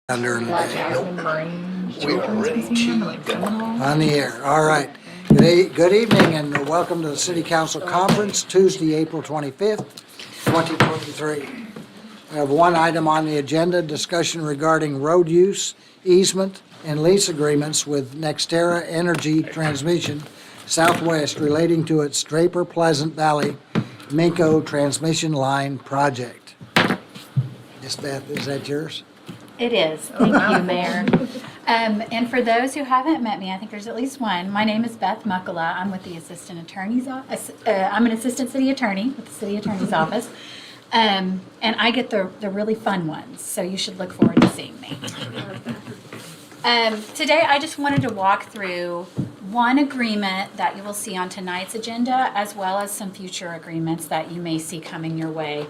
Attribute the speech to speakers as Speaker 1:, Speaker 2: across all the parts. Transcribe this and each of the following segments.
Speaker 1: Under
Speaker 2: Jasmine Brain
Speaker 3: We are
Speaker 2: Children's
Speaker 3: ready
Speaker 2: Museum,
Speaker 3: to
Speaker 2: like
Speaker 3: go.
Speaker 2: Seminole.
Speaker 1: on the air. All right. Good evening and welcome to the City Council Conference, Tuesday, April 25th, 2023. We have one item on the agenda, discussion regarding road use, easement, and lease agreements with NextEra Energy Transmission Southwest relating to its Draper Pleasant Valley Minco Transmission Line project. Miss Beth, is that yours?
Speaker 4: It is. Thank you, Mayor. And for those who haven't met me, I think there's at least one. My name is Beth Muckala. I'm with the Assistant Attorney's Office. I'm an Assistant City Attorney with the City Attorney's Office. And I get the really fun ones, so you should look forward to seeing me. Today, I just wanted to walk through one agreement that you will see on tonight's agenda, as well as some future agreements that you may see coming your way,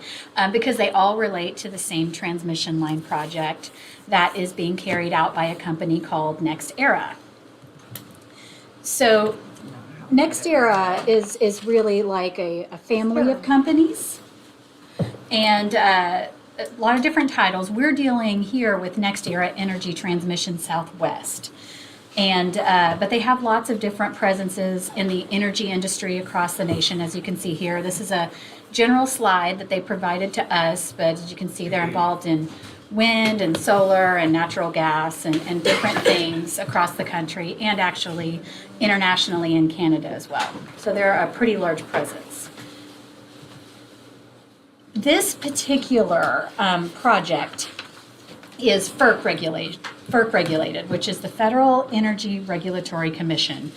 Speaker 4: because they all relate to the same transmission line project that is being carried out by a company called NextEra. So NextEra is really like a family of companies, and a lot of different titles. We're dealing here with NextEra Energy Transmission Southwest. And but they have lots of different presences in the energy industry across the nation, as you can see here. This is a general slide that they provided to us, but as you can see, they're involved in wind and solar and natural gas and different things across the country, and actually internationally in Canada as well. So they're a pretty large presence. This particular project is FERC regulated, which is the Federal Energy Regulatory Commission.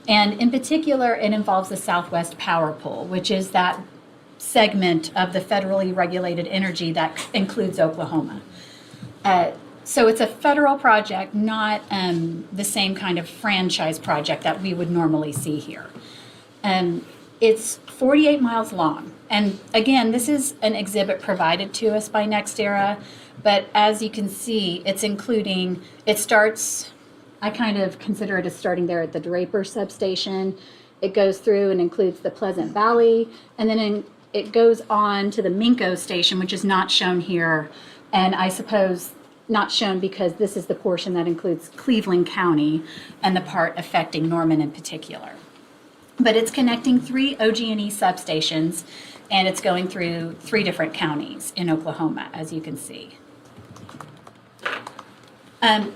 Speaker 4: And in particular, it involves the Southwest Power Pool, which is that segment of the federally regulated energy that includes Oklahoma. So it's a federal project, not the same kind of franchise project that we would normally see here. It's 48 miles long. And again, this is an exhibit provided to us by NextEra. But as you can see, it starts, I kind of consider it as starting there at the Draper substation. It goes through and includes the Pleasant Valley, and then it goes on to the Minco station, which is not shown here. And I suppose not shown because this is the portion that includes Cleveland County and the part affecting Norman in particular. But it's connecting 3 OG&E substations, and it's going through 3 different counties in Oklahoma, as you can see.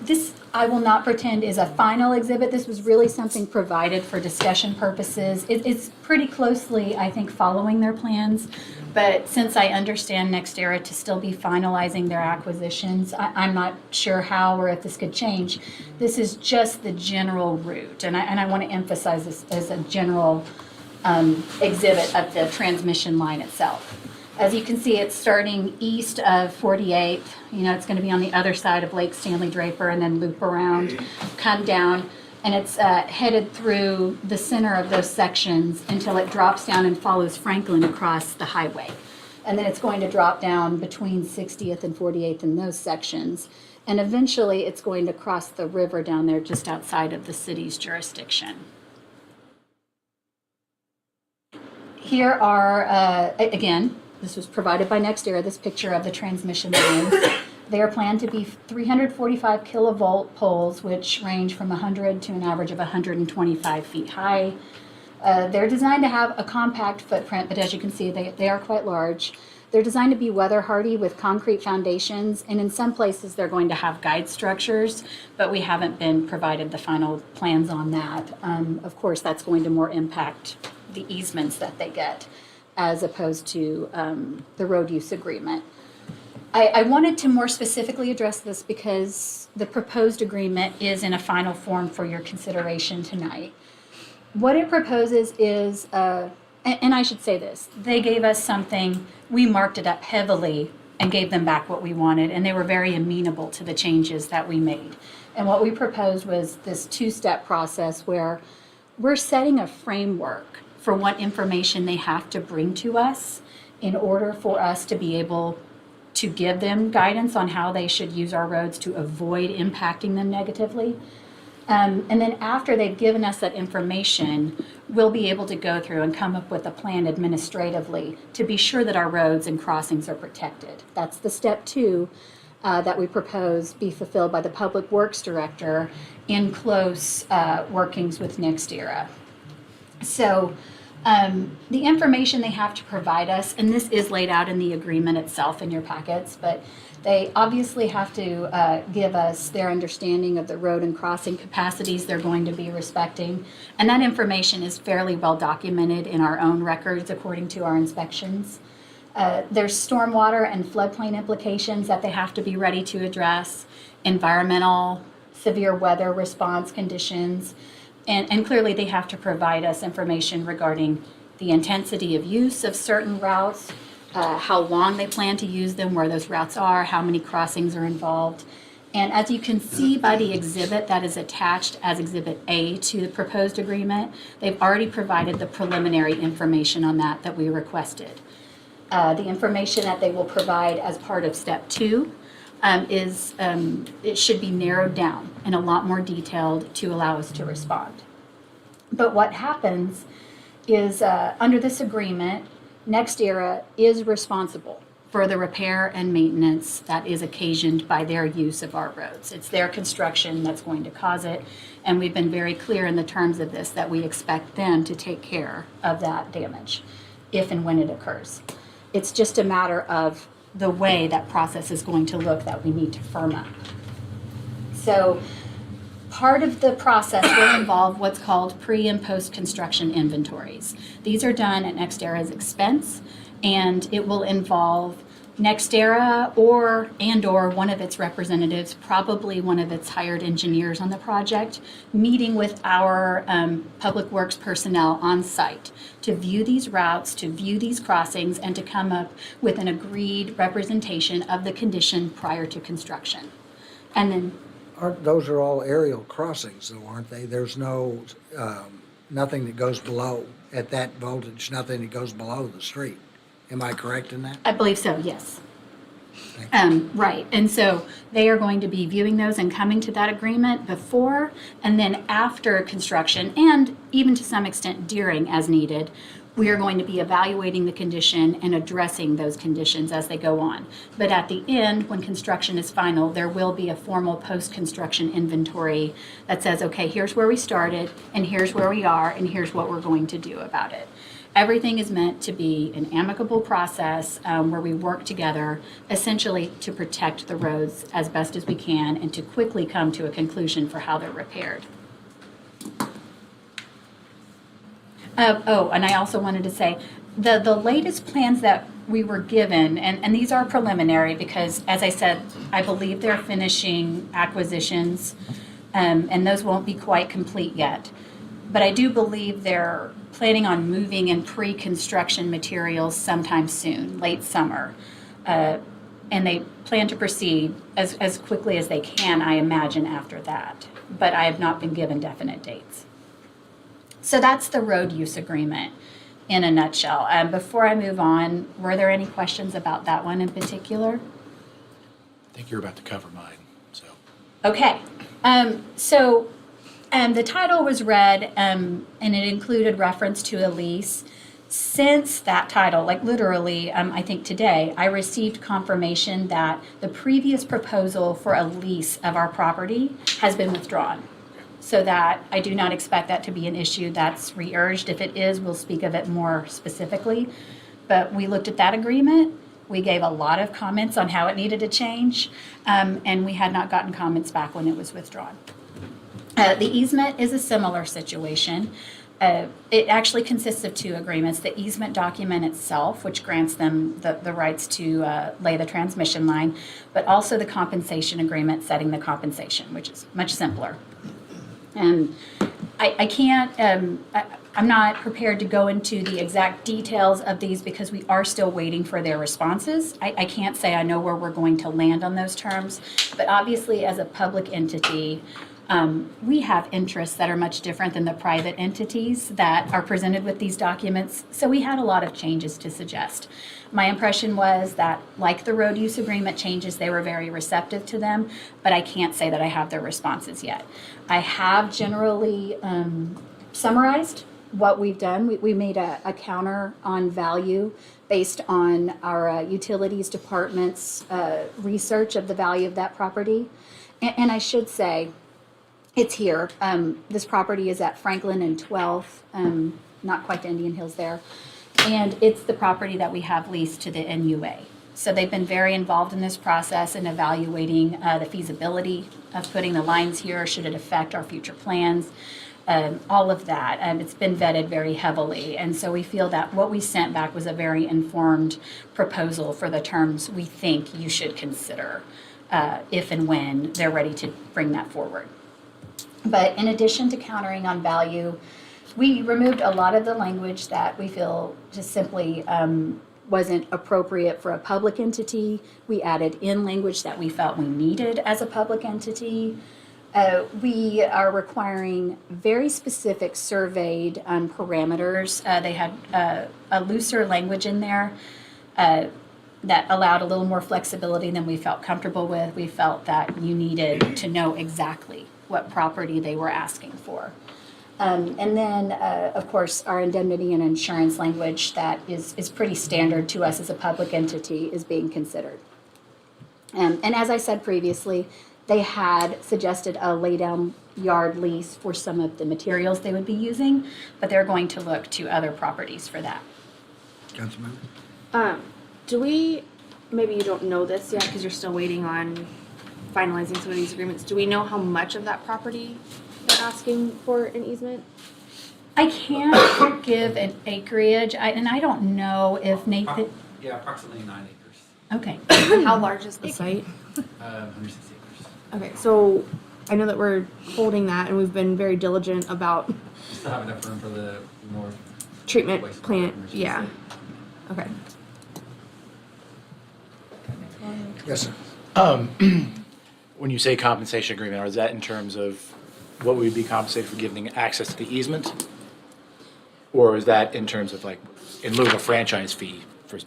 Speaker 4: This, I will not pretend, is a final exhibit. This was really something provided for discussion purposes. It's pretty closely, I think, following their plans. But since I understand NextEra to still be finalizing their acquisitions, I'm not sure how or if this could change. This is just the general route. And I want to emphasize this as a general exhibit of the transmission line itself. As you can see, it's starting east of 48th. It's going to be on the other side of Lake Stanley Draper and then loop around, come down, and it's headed through the center of those sections until it drops down and follows Franklin across the highway. And then it's going to drop down between 60th and 48th in those sections. And eventually it's going to cross the river down there just outside of the city's jurisdiction. Here are, again, this was provided by NextEra, this picture of the transmission lines. They are planned to be 345 kilovolt poles, which range from 100 to an average of 125 feet high. They're designed to have a compact footprint, but as you can see, they are quite large. They're designed to be weather hardy with concrete foundations, and in some places they're going to have guide structures, but we haven't been provided the final plans on that. Of course, that's going to more impact the easements that they get, as opposed to the road use agreement. I wanted to more specifically address this because the proposed agreement is in a final form for your consideration tonight. What it proposes is, and I should say this, they gave us something, we marked it up heavily and gave them back what we wanted, and they were very amenable to the changes that we made. And what we proposed was this 2-step process where we're setting a framework for what information they have to bring to us in order for us to be able to give them guidance on how they should use our roads to avoid impacting them negatively. And then after they've given us that information, we'll be able to go through and come up with a plan administratively to be sure that our roads and crossings are protected. That's the step 2. that we propose be fulfilled by the Public Works Director in close workings with NextEra. So the information they have to provide us, and this is laid out in the agreement itself in your packets, but they obviously have to give us their understanding of the road and crossing capacities they're going to be respecting. And that information is fairly well documented in our own records according to our inspections. There's stormwater and floodplain implications that they have to be ready to address, environmental, severe weather response conditions, and clearly they have to provide us information regarding the intensity of use of certain routes, how long they plan to use them, where those routes are, how many crossings are involved. And as you can see by the exhibit that is attached as Exhibit A to the proposed agreement, they've already provided the preliminary information on that we requested. The information that they will provide as part of Step 2 it should be narrowed down and a lot more detailed to allow us to respond. But what happens is under this agreement, NextEra is responsible for the repair and maintenance that is occasioned by their use of our roads. It's their construction that's going to cause it, and we've been very clear in the terms of this that we expect them to take care of that damage if and when it occurs. It's just a matter of the way that process is going to look that we need to firm up. So part of the process will involve what's called pre- and post-construction inventories. These are done at NextEra's expense, and it will involve NextEra or one of its representatives, probably one of its hired engineers on the project, meeting with our public works personnel on site to view these routes, to view these crossings, and to come up with an agreed representation of the condition prior to construction. And then
Speaker 1: Those are all aerial crossings though, aren't they? There's no, nothing that goes below, at that voltage, nothing that goes below the street. Am I correct in that?
Speaker 4: I believe so, yes. Right, and so they are going to be viewing those and coming to that agreement before and then after construction, and even to some extent during as needed. We are going to be evaluating the condition and addressing those conditions as they go on. But at the end, when construction is final, there will be a formal post-construction inventory that says, okay, here's where we started, and here's where we are, and here's what we're going to do about it. Everything is meant to be an amicable process where we work together essentially to protect the roads as best as we can and to quickly come to a conclusion for how they're repaired. And I also wanted to say, the latest plans that we were given, and these are preliminary because, as I said, I believe they're finishing acquisitions, and those won't be quite complete yet. But I do believe they're planning on moving in pre-construction materials sometime soon, late summer. And they plan to proceed as quickly as they can, I imagine, after that. But I have not been given definite dates. So that's the road use agreement in a nutshell. Before I move on, were there any questions about that one in particular?
Speaker 3: I think you're about to cover mine, so.
Speaker 4: Okay. The title was read, and it included reference to a lease. Since that title, like literally, I think today, I received confirmation that the previous proposal for a lease of our property has been withdrawn. So that I do not expect that to be an issue that's re-urged. If it is, we'll speak of it more specifically. But we looked at that agreement. We gave a lot of comments on how it needed to change, and we had not gotten comments back when it was withdrawn. The easement is a similar situation. It actually consists of two agreements. The easement document itself, which grants them the rights to lay the transmission line, but also the compensation agreement setting the compensation, which is much simpler. And I can't, I'm not prepared to go into the exact details of these because we are still waiting for their responses. I can't say I know where we're going to land on those terms, but obviously as a public entity, we have interests that are much different than the private entities that are presented with these documents, so we had a lot of changes to suggest. My impression was that, like the road use agreement changes, they were very receptive to them, but I can't say that I have their responses yet. I have generally summarized what we've done. We made a counter on value based on our utilities department's research of the value of that property. And I should say, it's here. This property is at Franklin and 12th, not quite the Indian Hills there. And it's the property that we have leased to the NUA. So they've been very involved in this process and evaluating the feasibility of putting the lines here. Should it affect our future plans? All of that. It's been vetted very heavily. And so we feel that what we sent back was a very informed proposal for the terms we think you should consider if and when they're ready to bring that forward. But in addition to countering on value, we removed a lot of the language that we feel just simply wasn't appropriate for a public entity. We added in language that we felt we needed as a public entity. We are requiring very specific surveyed parameters. They had a looser language in there that allowed a little more flexibility than we felt comfortable with. We felt that you needed to know exactly what property they were asking for. And then, of course, our indemnity and insurance language that is pretty standard to us as a public entity is being considered. And as I said previously, they had suggested a lay-down yard lease for some of the materials they would be using, but they're going to look to other properties for that.
Speaker 1: Councilmember?
Speaker 5: Do we, maybe you don't know this yet because you're still waiting on finalizing some of these agreements. Do we know how much of that property they're asking for an easement?
Speaker 4: I can't give an acreage, and I don't know if Nathan,
Speaker 6: Yeah, approximately 9 acres,
Speaker 4: okay.
Speaker 5: And how large is the site?
Speaker 6: 160 acres.
Speaker 5: Okay, so I know that we're holding that and we've been very diligent about
Speaker 6: We still have enough room for the north
Speaker 5: treatment
Speaker 6: wastewater
Speaker 5: plant,
Speaker 6: emergency.
Speaker 5: yeah. Okay.
Speaker 1: Yes, sir.
Speaker 3: When you say compensation agreement, is that in terms of what we would be compensated for giving access to the easement? Or is that in terms of like, in lieu of a franchise fee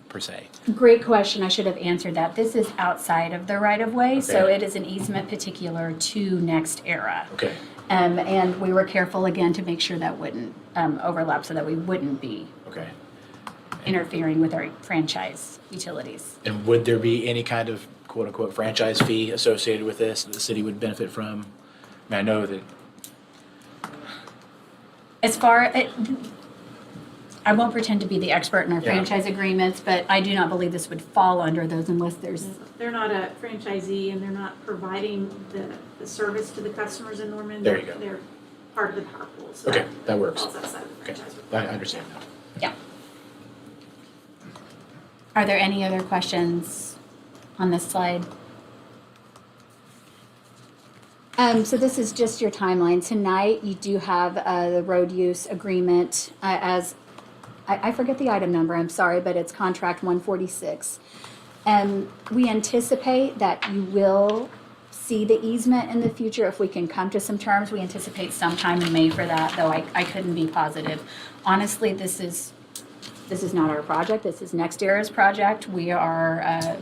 Speaker 3: per se?
Speaker 4: Great question. I should have answered that. This is outside of the right-of-way, so
Speaker 3: Okay.
Speaker 4: it is an easement particular to Next Era.
Speaker 3: Okay,
Speaker 4: And we were careful again to make sure that wouldn't overlap so that we wouldn't be
Speaker 3: okay.
Speaker 4: interfering with our franchise utilities.
Speaker 3: And would there be any kind of quote-unquote franchise fee associated with this that the city would benefit from? I mean, I know that,
Speaker 4: As far, I won't pretend to be the expert in our
Speaker 3: Yeah.
Speaker 4: franchise agreements, but I do not believe this would fall under those unless there's,
Speaker 7: They're not a franchisee and they're not providing the service to the customers in Norman.
Speaker 3: There you go.
Speaker 7: They're part of the power pool, so.
Speaker 3: okay, that works.
Speaker 7: Falls outside of the
Speaker 3: Okay,
Speaker 7: franchise.
Speaker 3: I understand now.
Speaker 4: yeah. Are there any other questions on this slide? So this is just your timeline. Tonight, you do have the road use agreement as, I forget the item number, I'm sorry, but it's contract 146. And we anticipate that you will see the easement in the future if we can come to some terms. We anticipate sometime in May for that, though I couldn't be positive. Honestly, this is not our project, this is Next Era's project. We are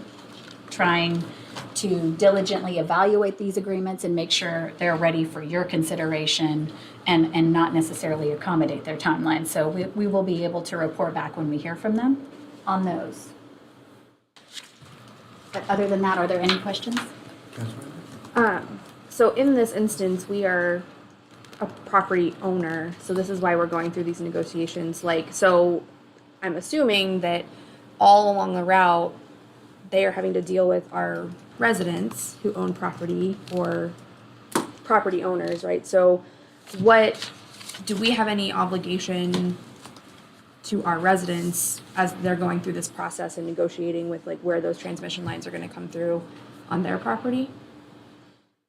Speaker 4: trying to diligently evaluate these agreements and make sure they're ready for your consideration and not necessarily accommodate their timeline. So we will be able to report back when we hear from them on those. But other than that, are there any questions?
Speaker 5: So in this instance, we are a property owner, so this is why we're going through these negotiations. Like, so I'm assuming that all along the route, they are having to deal with our residents who own property or property owners, right? So what, do we have any obligation to our residents as they're going through this process and negotiating with like where those transmission lines are gonna come through on their property?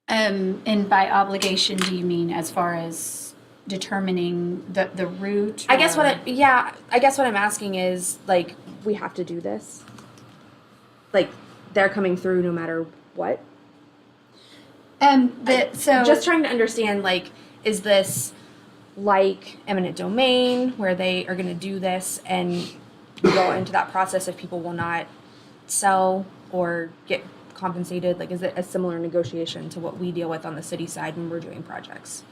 Speaker 4: And by obligation, do you mean as far as determining the route?
Speaker 5: I guess
Speaker 4: or-
Speaker 5: I guess what I'm asking is, like, we have to do this? Like, they're coming through no matter what?
Speaker 4: So
Speaker 5: Just trying to understand, like, is this like eminent domain where they are gonna do this and go into that process if people will not sell or get compensated? Like, is it a similar negotiation to what we deal with on the city side when we're doing projects?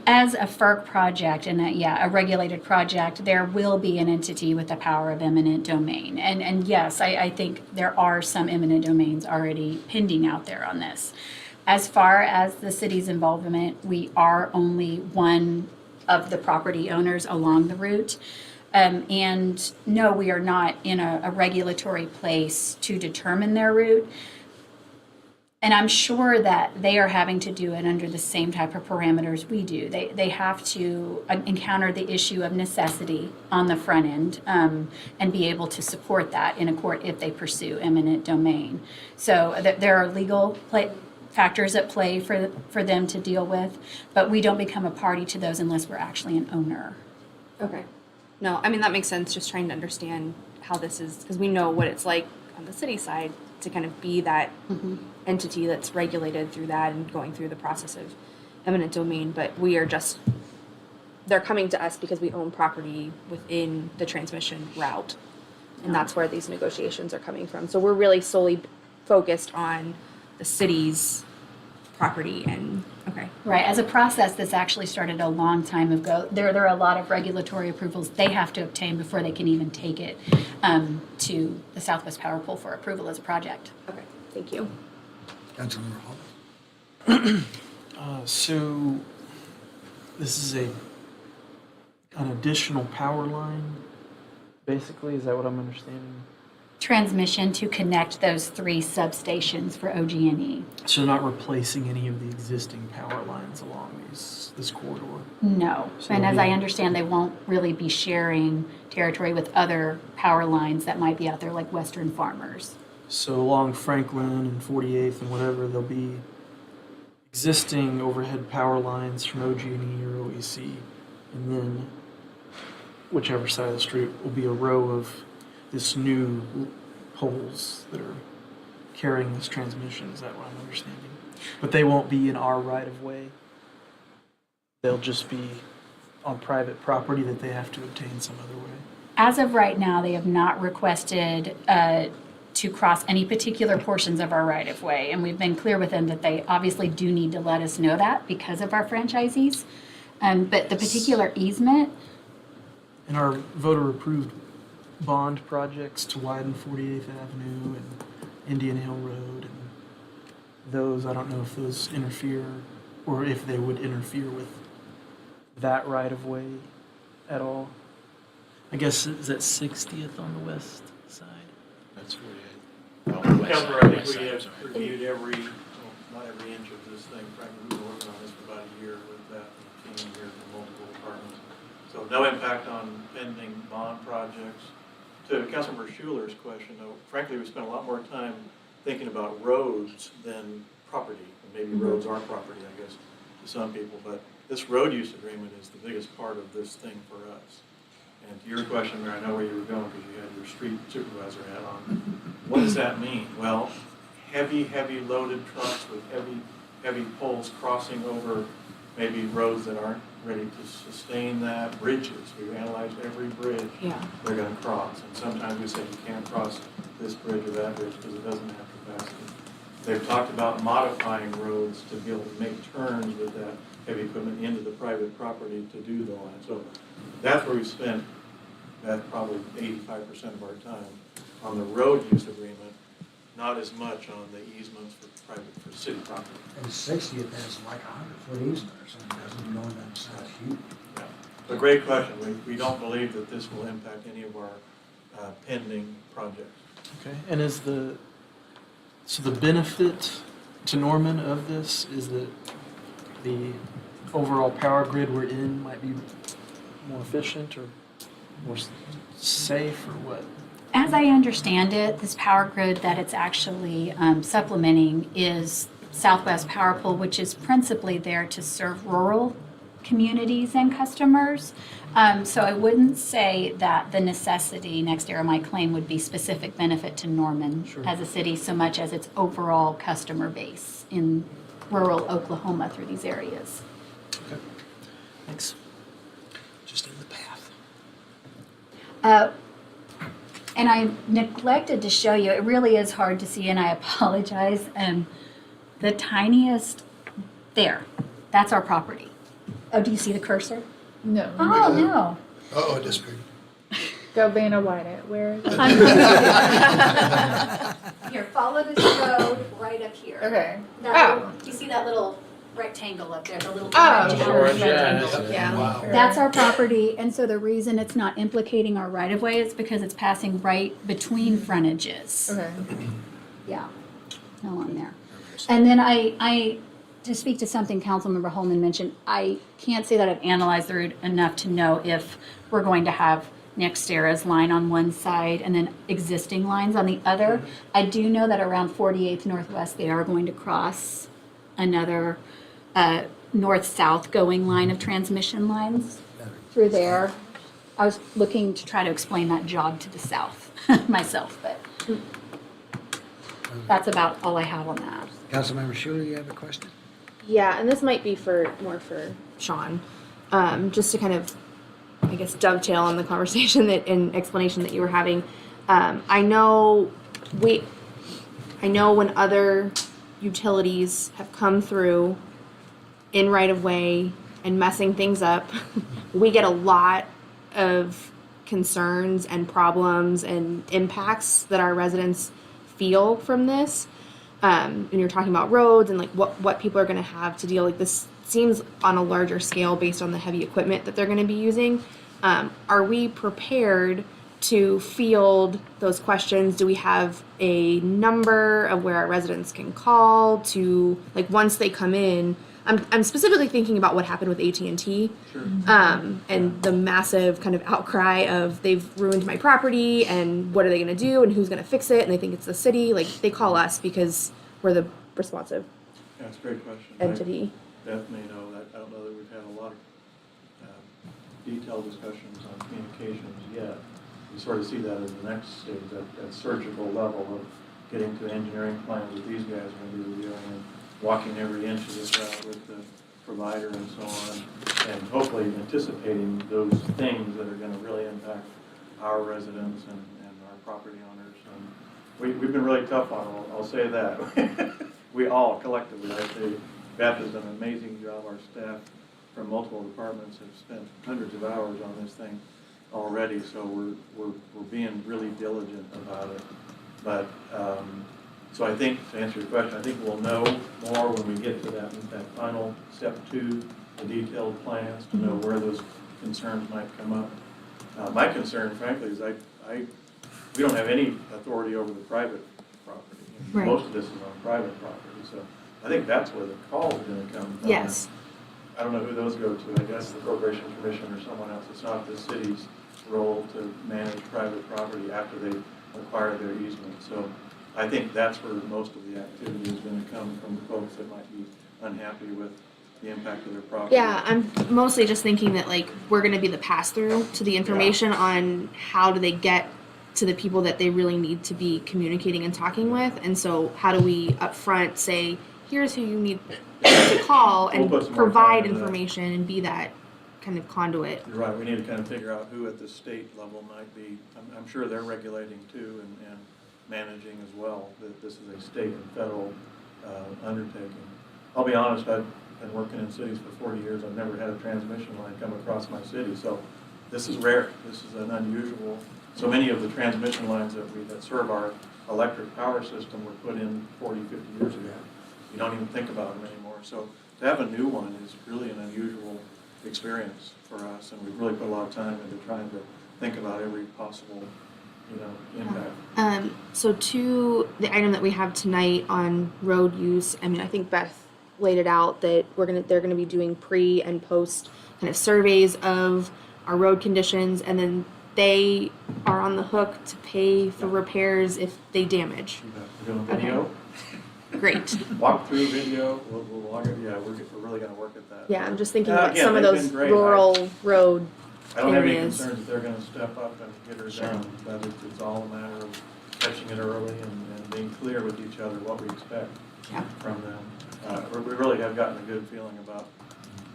Speaker 4: As a FERC project and a regulated project, there will be an entity with the power of eminent domain. And yes, I think there are some eminent domains already pending out there on this. As far as the city's involvement, we are only one of the property owners along the route. And no, we are not in a regulatory place to determine their route. And I'm sure that they are having to do it under the same type of parameters we do. They have to encounter the issue of necessity on the front end and be able to support that in a court if they pursue eminent domain. So there are legal factors at play for them to deal with, but we don't become a party to those unless we're actually an owner.
Speaker 5: Okay. No, I mean, that makes sense, just trying to understand how this is, because we know what it's like on the city side to kind of be that entity that's regulated through that and going through the process of eminent domain, but we are just, they're coming to us because we own property within the transmission route. And that's where these negotiations are coming from. So we're really solely focused on the city's property and, okay.
Speaker 4: Right, as a process, this actually started a long time ago. There are a lot of regulatory approvals they have to obtain before they can even take it to the Southwest Power Pool for approval as a project.
Speaker 5: Okay, thank you.
Speaker 1: Councilmember Hall.
Speaker 8: So this is an additional power line, basically, is that what I'm understanding?
Speaker 4: Transmission to connect those 3 substations for OG&E.
Speaker 8: So not replacing any of the existing power lines along this corridor?
Speaker 4: No,
Speaker 8: So
Speaker 4: and as
Speaker 8: it'll
Speaker 4: I
Speaker 8: be-
Speaker 4: understand, they won't really be sharing territory with other power lines that might be out there, like Western Farmers.
Speaker 8: So along Franklin and 48th and whatever, there'll be existing overhead power lines from OG&E or OEC, and then whichever side of the street will be a row of this new poles that are carrying this transmission. Is that what I'm understanding? But they won't be in our right of way. They'll just be on private property that they have to obtain some other way.
Speaker 4: As of right now, they have not requested to cross any particular portions of our right-of-way, and we've been clear with them that they obviously do need to let us know that because of our franchisees. But the particular easement,
Speaker 8: And our voter-approved bond projects to widen 48th Avenue and Indian Hill Road, and those, I don't know if those interfere, or if they would interfere with that right-of-way at all. I guess, is that 60th on the west side?
Speaker 3: That's 48. Oh, west
Speaker 9: Counselor,
Speaker 3: side,
Speaker 9: I think
Speaker 3: west
Speaker 9: we
Speaker 3: side,
Speaker 9: have
Speaker 3: sorry.
Speaker 9: reviewed not every inch of this thing. Frankly, we've been working on this for about a year with that team here from multiple departments. So no impact on pending bond projects. To Councilmember Schuler's question, though, frankly, we spent a lot more time thinking about roads than property. And maybe roads are property, I guess, to some people, but this road use agreement is the biggest part of this thing for us. And to your question, Mayor, I know where you were going because you had your street supervisor hat on. What does that mean? Well, heavy loaded trucks with heavy poles crossing over maybe roads that aren't ready to sustain that, bridges. We've analyzed every bridge they're going to cross. And sometimes we say you can't cross this bridge or that bridge because it doesn't have capacity. They've talked about modifying roads to be able to make turns with that heavy equipment into the private property to do the line. So that's where we've spent probably 85% of our time on the road use agreement, not as much on the easements for city property.
Speaker 1: And 60th has like a 100-foot easement or something, doesn't know that's not huge.
Speaker 9: Yeah. It's a great question. We don't believe that this will impact any of our pending projects.
Speaker 8: Okay, and so the benefit to Norman of this is that the overall power grid we're in might be more efficient or more safe, or what?
Speaker 4: as I understand it, this power grid that it's actually supplementing is Southwest Power Pool, which is principally there to serve rural communities and customers. So I wouldn't say that the necessity next era, my claim, would be specific benefit to Norman
Speaker 8: Sure.
Speaker 4: as a city so much as its overall customer base in rural Oklahoma through these areas.
Speaker 8: Okay, thanks. Just in the path.
Speaker 4: And I neglected to show you, it really is hard to see, and I apologize. The tiniest, there, that's our property. Oh, do you see the cursor?
Speaker 2: No.
Speaker 4: Oh, no.
Speaker 10: Uh-oh, it disappeared.
Speaker 2: Go Vanna White. Where is it?
Speaker 4: Here, follow this road right up here.
Speaker 2: Okay.
Speaker 4: You see that little rectangle up there, the little
Speaker 2: Oh.
Speaker 4: orange
Speaker 3: yeah.
Speaker 4: rectangle?
Speaker 5: Yeah.
Speaker 10: Wow.
Speaker 4: That's our property, and so the reason it's not implicating our right-of-way is because it's passing right between frontages.
Speaker 2: Okay.
Speaker 4: Yeah, no on there. And then to speak to something Councilmember Holman mentioned, I can't say that I've analyzed the route enough to know if we're going to have NextEra's line on one side and then existing lines on the other. I do know that around 48th Northwest, they are going to cross another north-south going line of transmission lines through there. I was looking to try to explain that jog to the south myself, but that's about all I have on that.
Speaker 1: Councilmember Schuler, you have a question?
Speaker 5: Yeah, and this might be more for Sean, just to kind of, I guess, dovetail on the conversation and explanation that you were having. I know when other utilities have come through in right of way and messing things up, we get a lot of concerns and problems and impacts that our residents feel from this. And you're talking about roads and like what people are going to have to deal. Like this seems on a larger scale based on the heavy equipment that they're going to be using. Are we prepared to field those questions? Do we have a number of where our residents can call to, like, once they come in? I'm specifically thinking about what happened with AT&T, and the massive kind of outcry of they've ruined my property and what are they going to do and who's going to fix it, and they think it's the city. Like, they call us because we're the responsive
Speaker 9: Yeah, it's a great question.
Speaker 5: entity.
Speaker 9: Beth may know that. I don't know that we've had a lot of detailed discussions on communications yet. We sort of see that as the next stage, that surgical level of getting to engineering plans that these guys are going to be reviewing and walking every inch of this route with the provider and so on, and hopefully anticipating those things that are going to really impact our residents and our property owners. And we've been really tough on it, I'll say that. We all collectively, I say, Beth has done an amazing job. Our staff from multiple departments have spent hundreds of hours on this thing already, so we're being really diligent about it. But so I think, to answer your question, I think we'll know more when we get to that final step 2, the detailed plans, to know where those concerns might come up. My concern, frankly, is we don't have any authority over the private property.
Speaker 5: Right.
Speaker 9: Most of this is on private property, so I think that's where the call is going to come from.
Speaker 5: Yes.
Speaker 9: I don't know who those go to. I guess the Corporation Commission or someone else. It's not the city's role to manage private property after they acquire their easement. So I think that's where most of the activity is going to come from, the folks that might be unhappy with the impact of their property.
Speaker 5: Yeah, I'm mostly just thinking that, like, we're going to be the pass-through to the information on how do they get to the people that they really need to be communicating and talking with. And so how do we upfront say, here's who you need to call and
Speaker 9: We'll put some more
Speaker 5: provide
Speaker 9: time into that.
Speaker 5: information and be that kind of conduit.
Speaker 9: You're right. We need to kind of figure out who at the state level might be. I'm sure they're regulating too and managing as well. That this is a state and federal undertaking. I'll be honest, I've been working in cities for 40 years. I've never had a transmission line come across my city. So this is rare. This is an unusual. So many of the transmission lines that serve our electric power system were put in 40, 50 years ago. You don't even think about them anymore. So to have a new one is really an unusual experience for us, and we've really put a lot of time into trying to think about every possible, impact.
Speaker 5: So to the item that we have tonight on road use, I mean, I think Beth laid it out that they're gonna be doing pre and post kind of surveys of our road conditions, and then they are on the hook to pay for repairs if they damage.
Speaker 9: We're doing video,
Speaker 5: Great.
Speaker 9: walk through video, we'll log it. Yeah, we're really going to work at that.
Speaker 5: Yeah, I'm just thinking
Speaker 9: Again,
Speaker 5: about some of
Speaker 9: they've
Speaker 5: those
Speaker 9: been great.
Speaker 5: rural road
Speaker 9: I don't have any
Speaker 5: areas.
Speaker 9: concerns that they're going to step up and get her done, but it's all a matter of catching it early and being clear with each other what we expect
Speaker 5: Yeah.
Speaker 9: from them. We really have gotten a good feeling about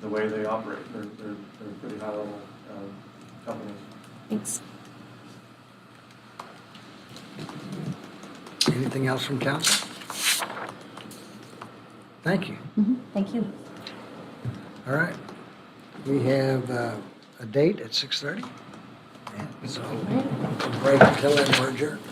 Speaker 9: the way they operate. They're pretty high level companies.
Speaker 5: Thanks.
Speaker 1: Anything else from council? Thank you.
Speaker 4: Thank you.
Speaker 1: All right. We have a date at 6:30. So break until then, we're adjourned.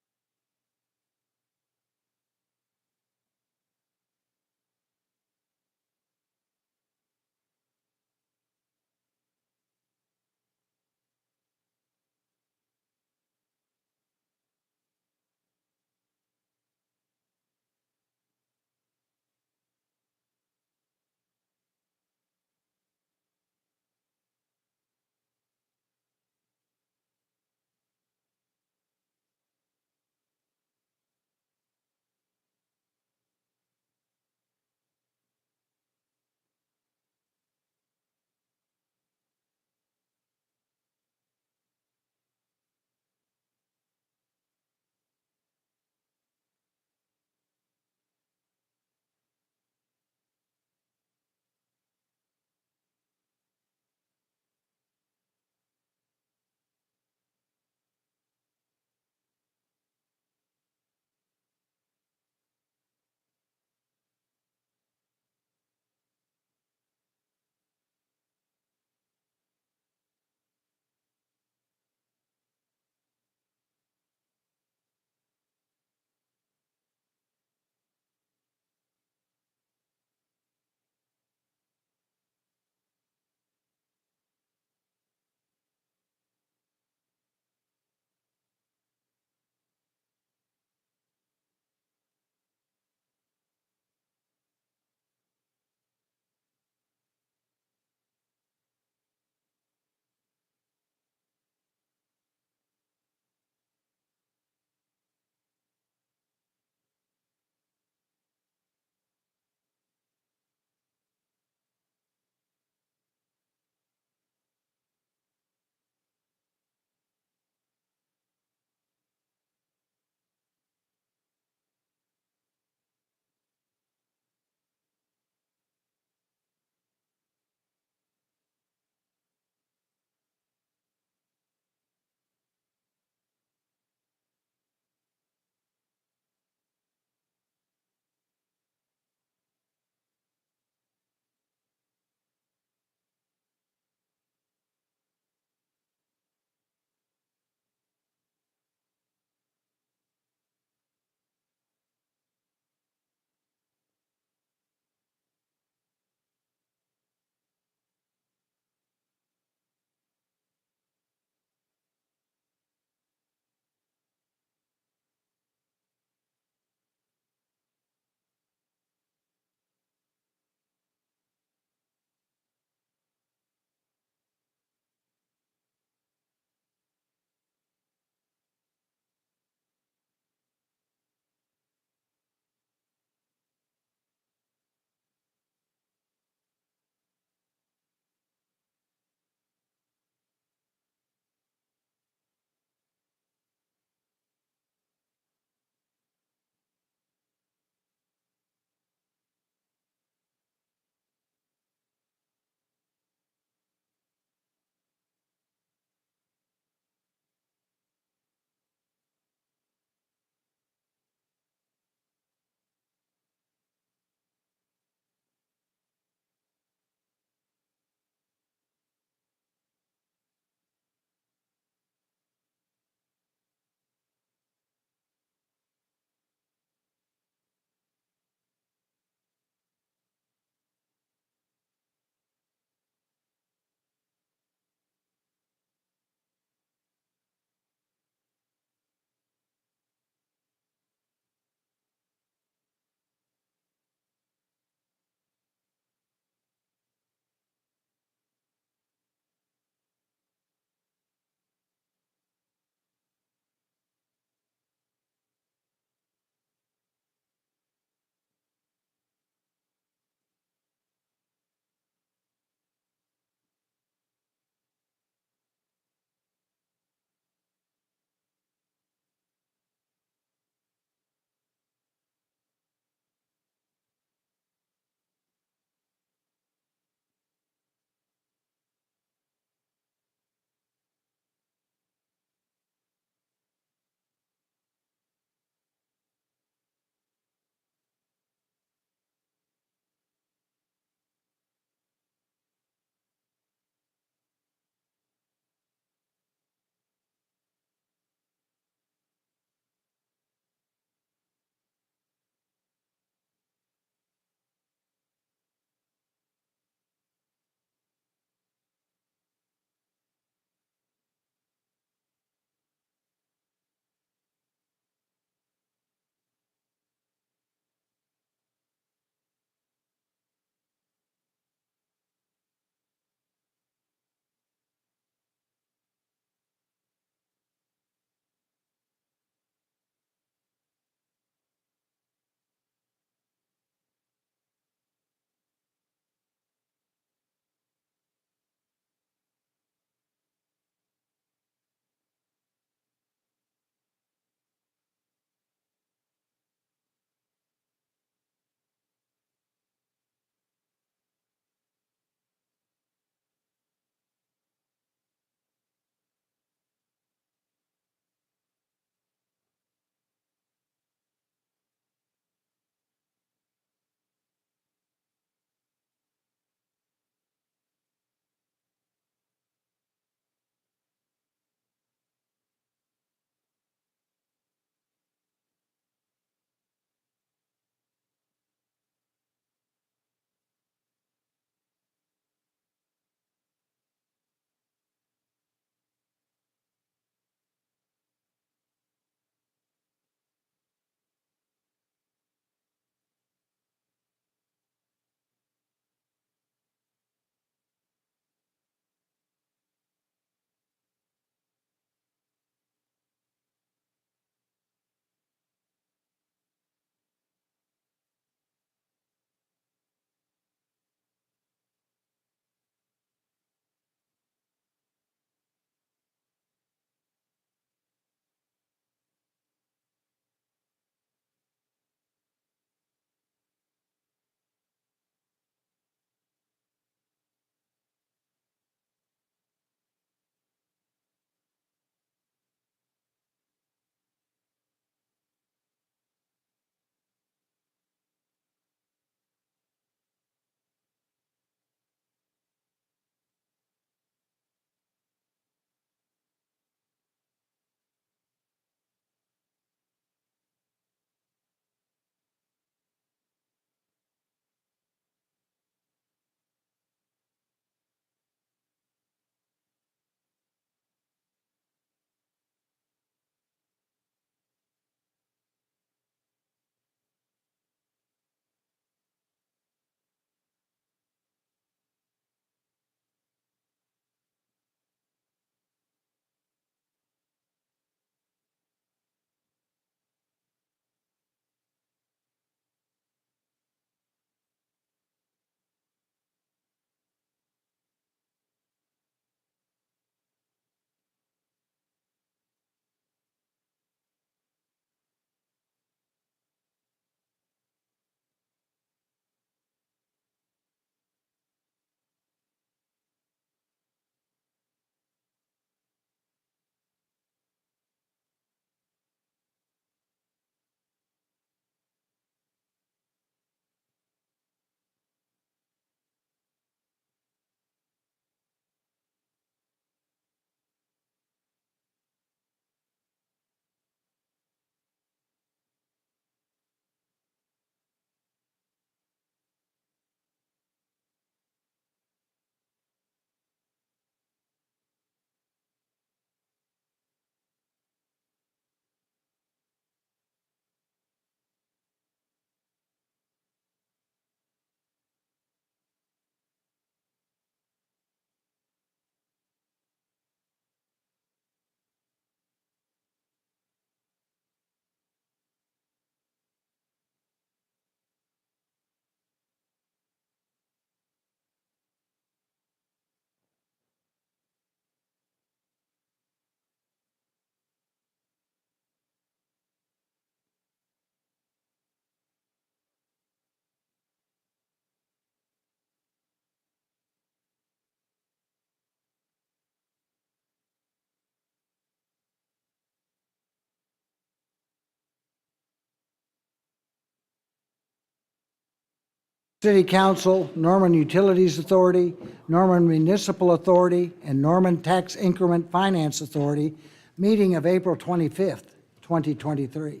Speaker 1: City Council, Norman Utilities Authority, Norman Municipal Authority, and Norman Tax Increment Finance Authority, meeting of April 25th, 2023.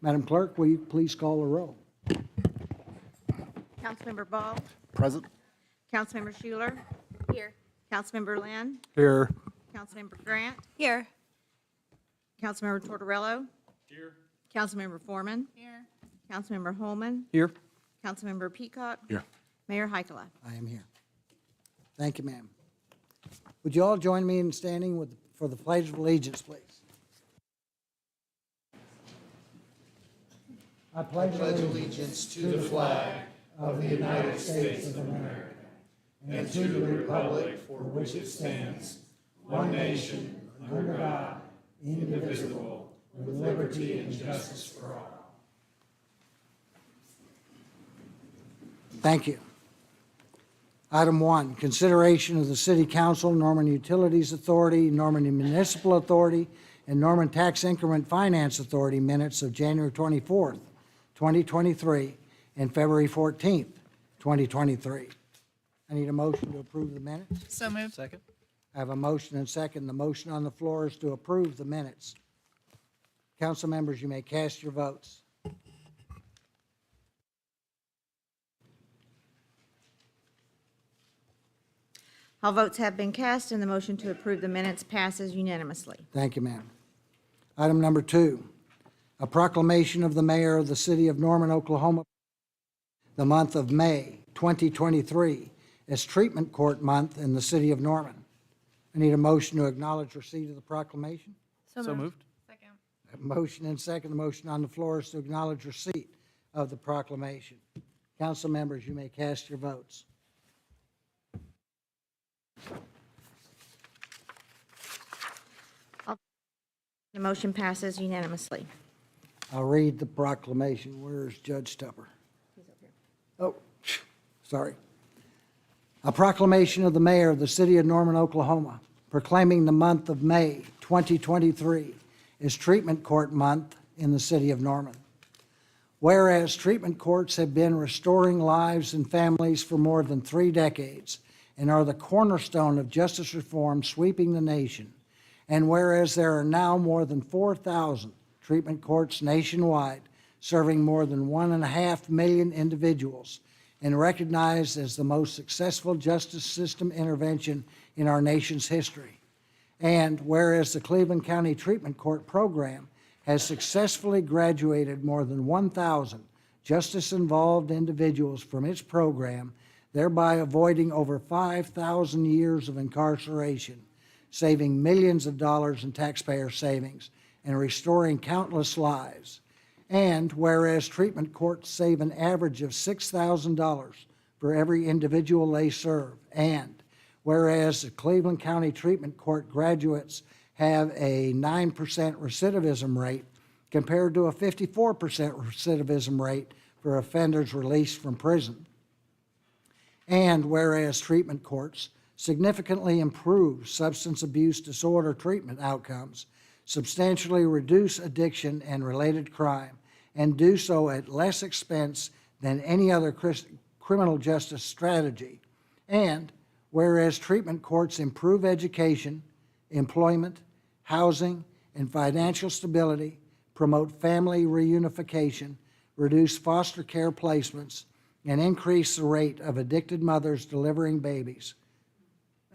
Speaker 1: Madam Clerk, will you please call the roll?
Speaker 10: Councilmember Ball,
Speaker 1: Present.
Speaker 10: Councilmember Schuler,
Speaker 5: Here.
Speaker 10: Councilmember Lynn,
Speaker 1: Here.
Speaker 10: Councilmember Grant,
Speaker 5: Here.
Speaker 10: Councilmember Tortorello. Here. Councilmember Foreman.
Speaker 5: Here.
Speaker 10: Councilmember Holman,
Speaker 1: Here.
Speaker 10: Councilmember Peacock.
Speaker 1: Here.
Speaker 10: Mayor Hykela.
Speaker 1: I am here. Thank you, ma'am. Would you all join me in standing for the Pledge of Allegiance, please? I pledge allegiance to the flag of the United States of America and to the republic for which it stands, one nation, under God, indivisible, with liberty and justice for all. Thank you. Item 1, consideration of the City Council, Norman Utilities Authority, Norman Municipal Authority, and Norman Tax Increment Finance Authority minutes of January 24th, 2023, and February 14th, 2023. I need a motion to approve the minutes.
Speaker 2: So moved.
Speaker 3: Second?
Speaker 1: I have a motion and second. The motion on the floor is to approve the minutes. Council members, you may cast your votes.
Speaker 10: All votes have been cast, and the motion to approve the minutes passes unanimously.
Speaker 1: Thank you, ma'am. Item number 2, a proclamation of the mayor of the city of Norman, Oklahoma, the month of May 2023 as Treatment Court Month in the city of Norman. I need a motion to acknowledge receipt of the proclamation.
Speaker 3: So moved?
Speaker 2: Second.
Speaker 1: A motion and second. The motion on the floor is to acknowledge receipt of the proclamation. Council members, you may cast your votes.
Speaker 10: The motion passes unanimously.
Speaker 1: I'll read the proclamation. Where's Judge Tupper? Oh, sorry. A proclamation of the mayor of the city of Norman, Oklahoma, proclaiming the month of May 2023 as Treatment Court Month in the city of Norman. Whereas treatment courts have been restoring lives and families for more than 3 decades and are the cornerstone of justice reform sweeping the nation, and whereas there are now more than 4,000 treatment courts nationwide serving more than 1.5 million individuals and recognized as the most successful justice system intervention in our nation's history. And whereas the Cleveland County Treatment Court Program has successfully graduated more than 1,000 justice-involved individuals from its program, thereby avoiding over 5,000 years of incarceration, saving millions of dollars in taxpayer savings, and restoring countless lives. And whereas treatment courts save an average of $6,000 for every individual they serve, and whereas the Cleveland County Treatment Court graduates have a 9% recidivism rate compared to a 54% recidivism rate for offenders released from prison. And whereas treatment courts significantly improve substance abuse disorder treatment outcomes, substantially reduce addiction and related crime, and do so at less expense than any other criminal justice strategy. And whereas treatment courts improve education, employment, housing, and financial stability, promote family reunification, reduce foster care placements, and increase the rate of addicted mothers delivering babies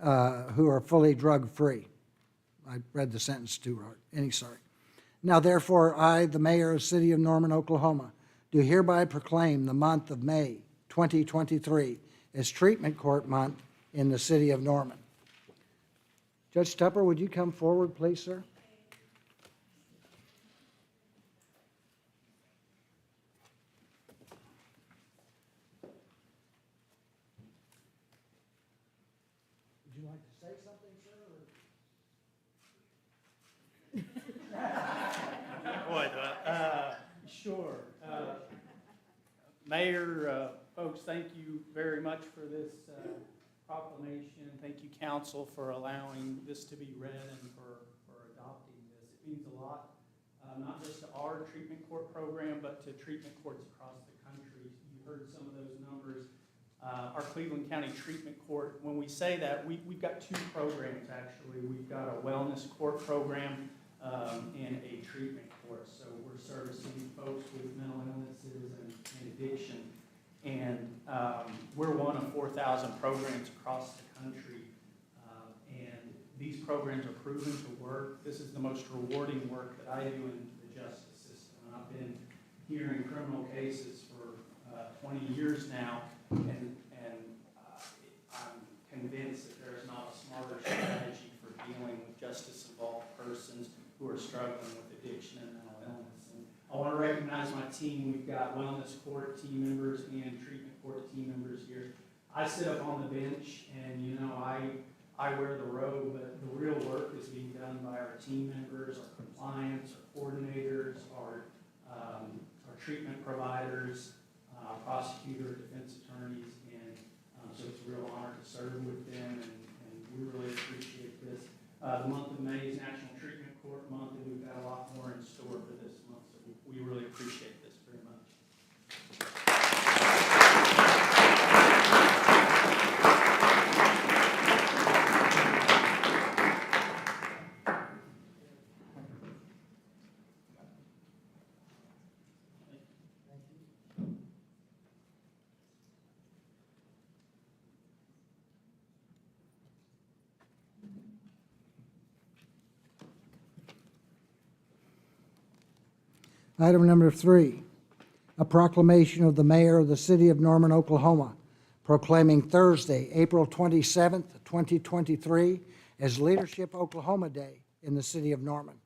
Speaker 1: who are fully drug-free. I read the sentence too hard. Sorry. Now, therefore, I, the mayor of the city of Norman, Oklahoma, do hereby proclaim the month of May 2023 as Treatment Court Month in the city of Norman. Judge Tupper, would you come forward, please, sir? Would you like to say something, sir?
Speaker 11: Boy, sure. Mayor, folks, thank you very much for this proclamation. Thank you, council, for allowing this to be read and for adopting this. It means a lot, not just to our treatment court program, but to treatment courts across the country. You you've heard some of those numbers. Our Cleveland County Treatment Court, when we say that, we've got two programs, actually. We've got a wellness court program and a treatment court. So we're servicing folks with mental illnesses and addiction. And we're one of 4,000 programs across the country. And these programs are proven to work. This is the most rewarding work that I do in the justice system. And I've been hearing criminal cases for 20 years now, and I'm convinced that there is not a smarter strategy for dealing with justice-involved persons who are struggling with addiction and mental illness. And I want to recognize my team. We've got wellness court team members and treatment court team members here. I sit up on the bench, and I wear the robe, but the real work is being done by our team members, our compliance, our coordinators, our treatment providers, prosecutor, defense attorneys, and so it's a real honor to serve with them, and we really appreciate this. The month of May is National Treatment Court Month, and we've got a lot more in store for this month, so we really appreciate this very much.
Speaker 1: Item number 3, a proclamation of the mayor of the city of Norman, Oklahoma, proclaiming Thursday, April 27th, 2023, as Leadership Oklahoma Day in the city of Norman.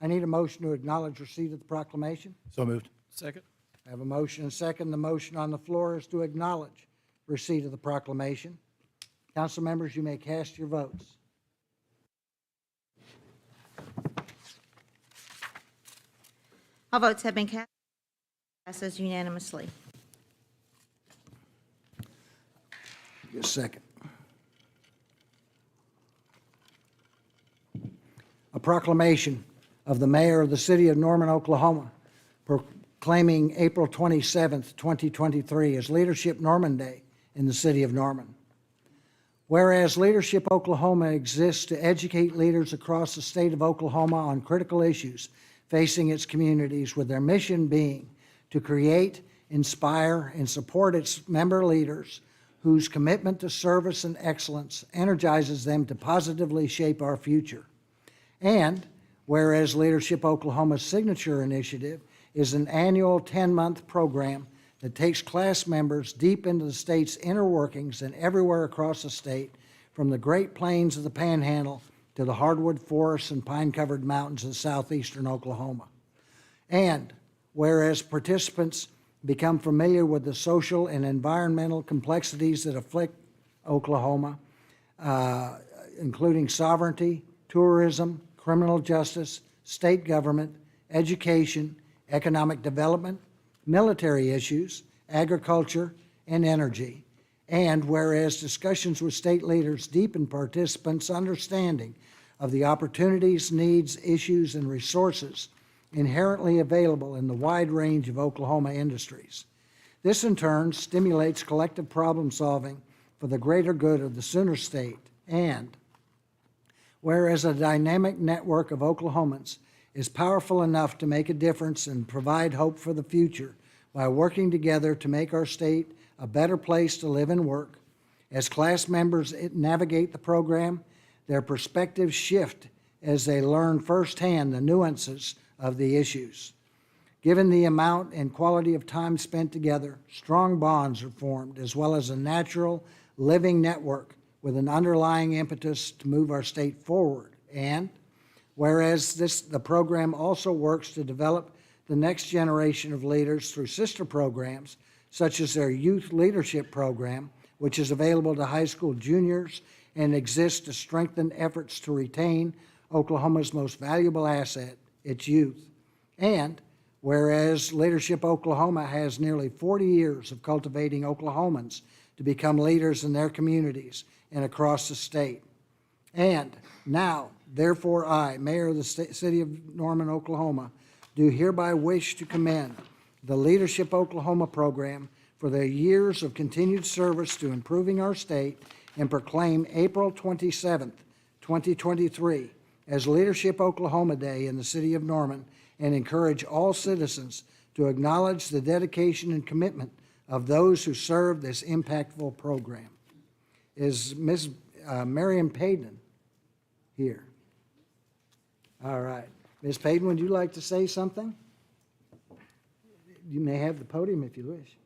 Speaker 1: I need a motion to acknowledge receipt of the proclamation.
Speaker 3: So moved.
Speaker 8: Second.
Speaker 1: I have a motion and a second. The motion on the floor is to acknowledge receipt of the proclamation. Council members, you may cast your votes.
Speaker 10: All votes have been cast. Passes unanimously.
Speaker 1: Just a second. A proclamation of the mayor of the city of Norman, Oklahoma, proclaiming April 27th, 2023 as Leadership Norman Day in the city of Norman. Whereas Leadership Oklahoma exists to educate leaders across the state of Oklahoma on critical issues facing its communities, with their mission being to create, inspire, and support its member leaders whose commitment to service and excellence energizes them to positively shape our future. And whereas Leadership Oklahoma's signature initiative is an annual 10-month program that takes class members deep into the state's inner workings and everywhere across the state, from the Great Plains of the Panhandle to the hardwood forests and pine-covered mountains of southeastern Oklahoma. And whereas participants become familiar with the social and environmental complexities that afflict Oklahoma, including sovereignty, tourism, criminal justice, state government, education, economic development, military issues, agriculture, and energy. And whereas discussions with state leaders deepen participants' understanding of the opportunities, needs, issues, and resources inherently available in the wide range of Oklahoma industries. This in turn stimulates collective problem solving for the greater good of the Sooner State. And whereas a dynamic network of Oklahomans is powerful enough to make a difference and provide hope for the future by working together to make our state a better place to live and work, as class members navigate the program, their perspectives shift as they learn firsthand the nuances of the issues. Given the amount and quality of time spent together, strong bonds are formed, as well as a natural, living network with an underlying impetus to move our state forward. And whereas the program also works to develop the next generation of leaders through sister programs, such as their Youth Leadership Program, which is available to high school juniors and exists to strengthen efforts to retain Oklahoma's most valuable asset, its youth. And whereas Leadership Oklahoma has nearly 40 years of cultivating Oklahomans to become leaders in their communities and across the state. And now, therefore, I, Mayor of the City of Norman, Oklahoma, do hereby wish to commend the Leadership Oklahoma program for their years of continued service to improving our state and proclaim April 27th, 2023 as Leadership Oklahoma Day in the city of Norman, and encourage all citizens to acknowledge the dedication and commitment of those who serve this impactful program. Is Ms. Miriam Payden here? All right. Ms. Payden, would you like to say something? You may have the podium if you wish.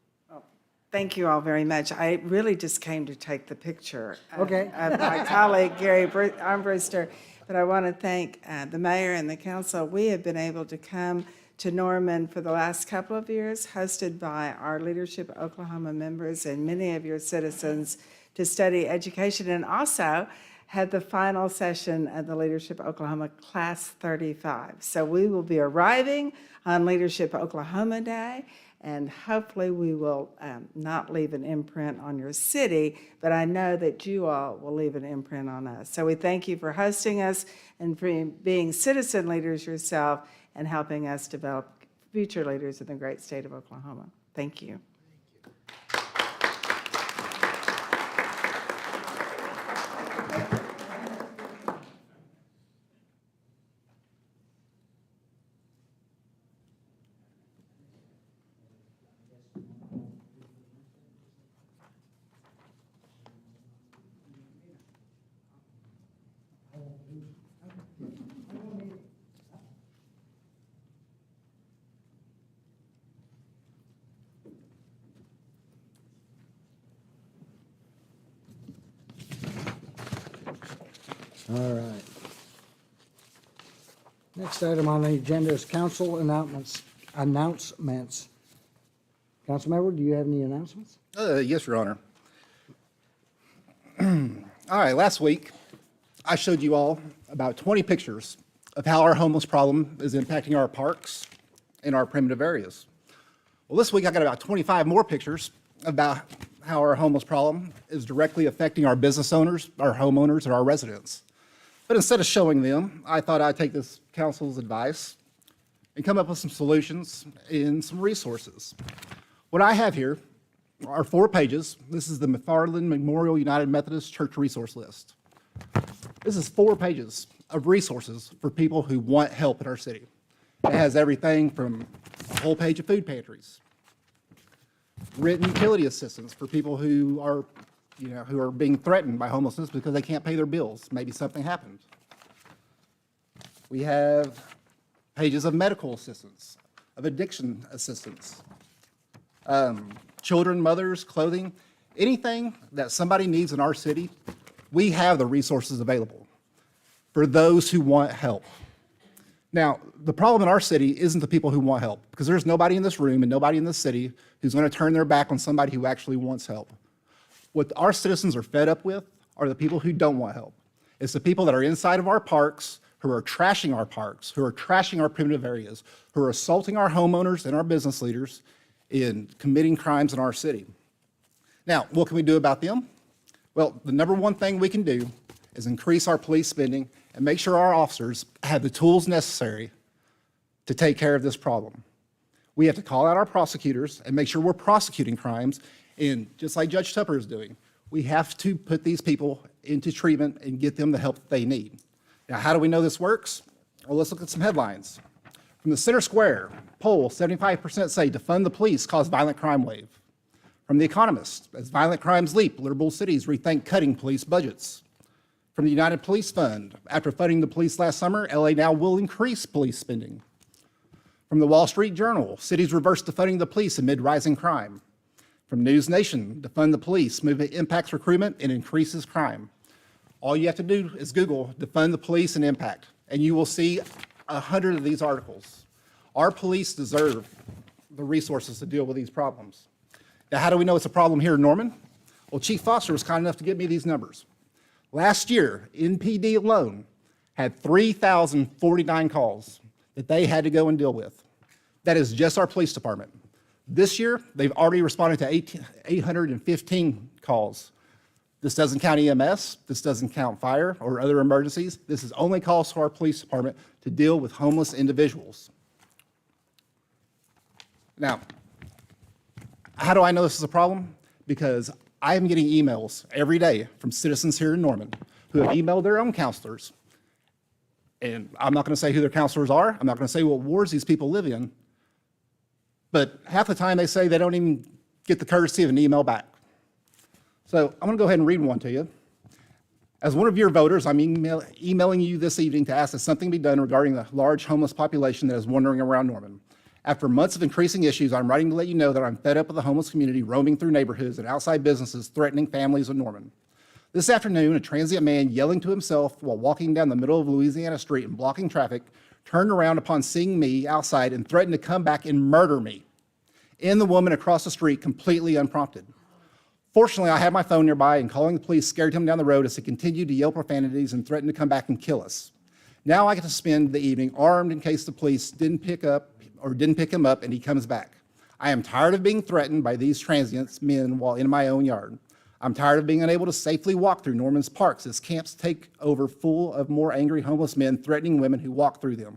Speaker 12: Thank you all very much. I really just came to take the picture
Speaker 1: Okay.
Speaker 12: of my colleague, Gary Armbruster, but I want to thank the mayor and the council. We have been able to come to Norman for the last couple of years, hosted by our Leadership Oklahoma members and many of your citizens to study education, and also had the final session of the Leadership Oklahoma Class 35. So we will be arriving on Leadership Oklahoma Day, and hopefully we will not leave an imprint on your city, but I know that you all will leave an imprint on us. So we thank you for hosting us and for being citizen leaders yourself and helping us develop future leaders in the great state of Oklahoma. Thank you.
Speaker 1: All right. Next item on the agenda is council announcements. Councilmember, do you have any announcements?
Speaker 13: Yes, Your Honor. All right, last week, I showed you all about 20 pictures of how our homeless problem is impacting our parks and our primitive areas. Well, this week I got about 25 more pictures about how our homeless problem is directly affecting our business owners, our homeowners, and our residents. But instead of showing them, I thought I'd take this council's advice and come up with some solutions and some resources. What I have here are 4 pages. This is the McFarland Memorial United Methodist Church resource list. This is 4 pages of resources for people who want help in our city. It has everything from a whole page of food pantries, written utility assistance for people who are, who are being threatened by homelessness because they can't pay their bills. Maybe something happened. We have pages of medical assistance, of addiction assistance, children, mothers, clothing, anything that somebody needs in our city, we have the resources available for those who want help. Now, the problem in our city isn't the people who want help, because there's nobody in this room and nobody in this city who's going to turn their back on somebody who actually wants help. What our citizens are fed up with are the people who don't want help. It's the people that are inside of our parks, who are trashing our parks, who are trashing our primitive areas, who are assaulting our homeowners and our business leaders in committing crimes in our city. Now, what can we do about them? Well, the number one thing we can do is increase our police spending and make sure our officers have the tools necessary to take care of this problem. We have to call out our prosecutors and make sure we're prosecuting crimes, and just like Judge Tupper is doing, we have to put these people into treatment and get them the help that they need. Now, how do we know this works? Well, let's look at some headlines. From the Center Square, poll, 75% say defund the police caused violent crime wave. From The Economist, as violent crimes leap, liberal cities rethink cutting police budgets. From the United Police Fund, after funding the police last summer, LA now will increase police spending. From the Wall Street Journal, cities reverse defunding the police amid rising crime. From News Nation, defund the police, movement impacts recruitment and increases crime. All you have to do is Google defund the police and impact, and you will see 100 of these articles. Our police deserve the resources to deal with these problems. Now, how do we know it's a problem here in Norman? Well, Chief Foster was kind enough to give me these numbers. Last year, NPD alone had 3,049 calls that they had to go and deal with. That is just our police department. This year, they've already responded to 815 calls. This doesn't count EMS, this doesn't count fire or other emergencies. This is only calls to our police department to deal with homeless individuals. Now, How do I know this is a problem? Because I am getting emails every day from citizens here in Norman who have emailed their own counselors. And I'm not going to say who their counselors are. I'm not going to say what wards these people live in. But half the time they say they don't even get the courtesy of an email back. So I'm going to go ahead and read one to you. As one of your voters, I'm emailing you this evening to ask that something be done regarding the large homeless population that is wandering around Norman. After months of increasing issues, I'm writing to let you know that I'm fed up with the homeless community roaming through neighborhoods and outside businesses threatening families in Norman. This afternoon, a transient man yelling to himself while walking down the middle of Louisiana Street and blocking traffic turned around upon seeing me outside and threatened to come back and murder me and the woman across the street completely unprompted. Fortunately, I had my phone nearby, and calling the police scared him down the road as he continued to yell profanities and threaten to come back and kill us. Now I get to spend the evening armed in case the police didn't pick him up and he comes back. I am tired of being threatened by these transients men while in my own yard. I'm tired of being unable to safely walk through Norman's parks as camps take over full of more angry homeless men threatening women who walk through them.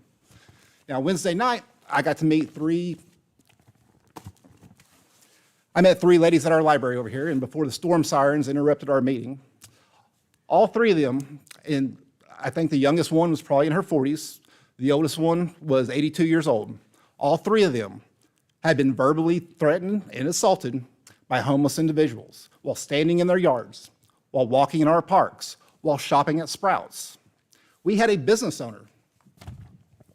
Speaker 13: Now, Wednesday night, I got to meet I met three ladies at our library over here, and before the storm sirens interrupted our meeting, all three of them, and I think the youngest one was probably in her 40s, the oldest one was 82 years old. All three of them had been verbally threatened and assaulted by homeless individuals while standing in their yards, while walking in our parks, while shopping at Sprouts. We had a business owner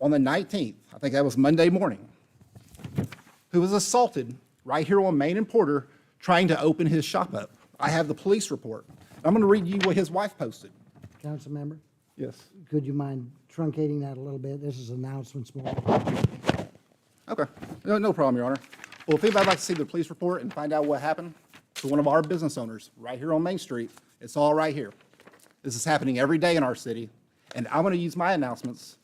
Speaker 13: on the 19th, I think that was Monday morning, who was assaulted right here on Main and Porter trying to open his shop up. I have the police report. I'm going to read you what his wife posted.
Speaker 1: Council member,
Speaker 13: Yes.
Speaker 1: could you mind truncating that a little bit? This is announcements more.
Speaker 13: Okay. No problem, Your Honor. Well, if anybody'd like to see the police report and find out what happened to one of our business owners right here on Main Street, it's all right here. This is happening every day in our city, and I'm going to use my announcements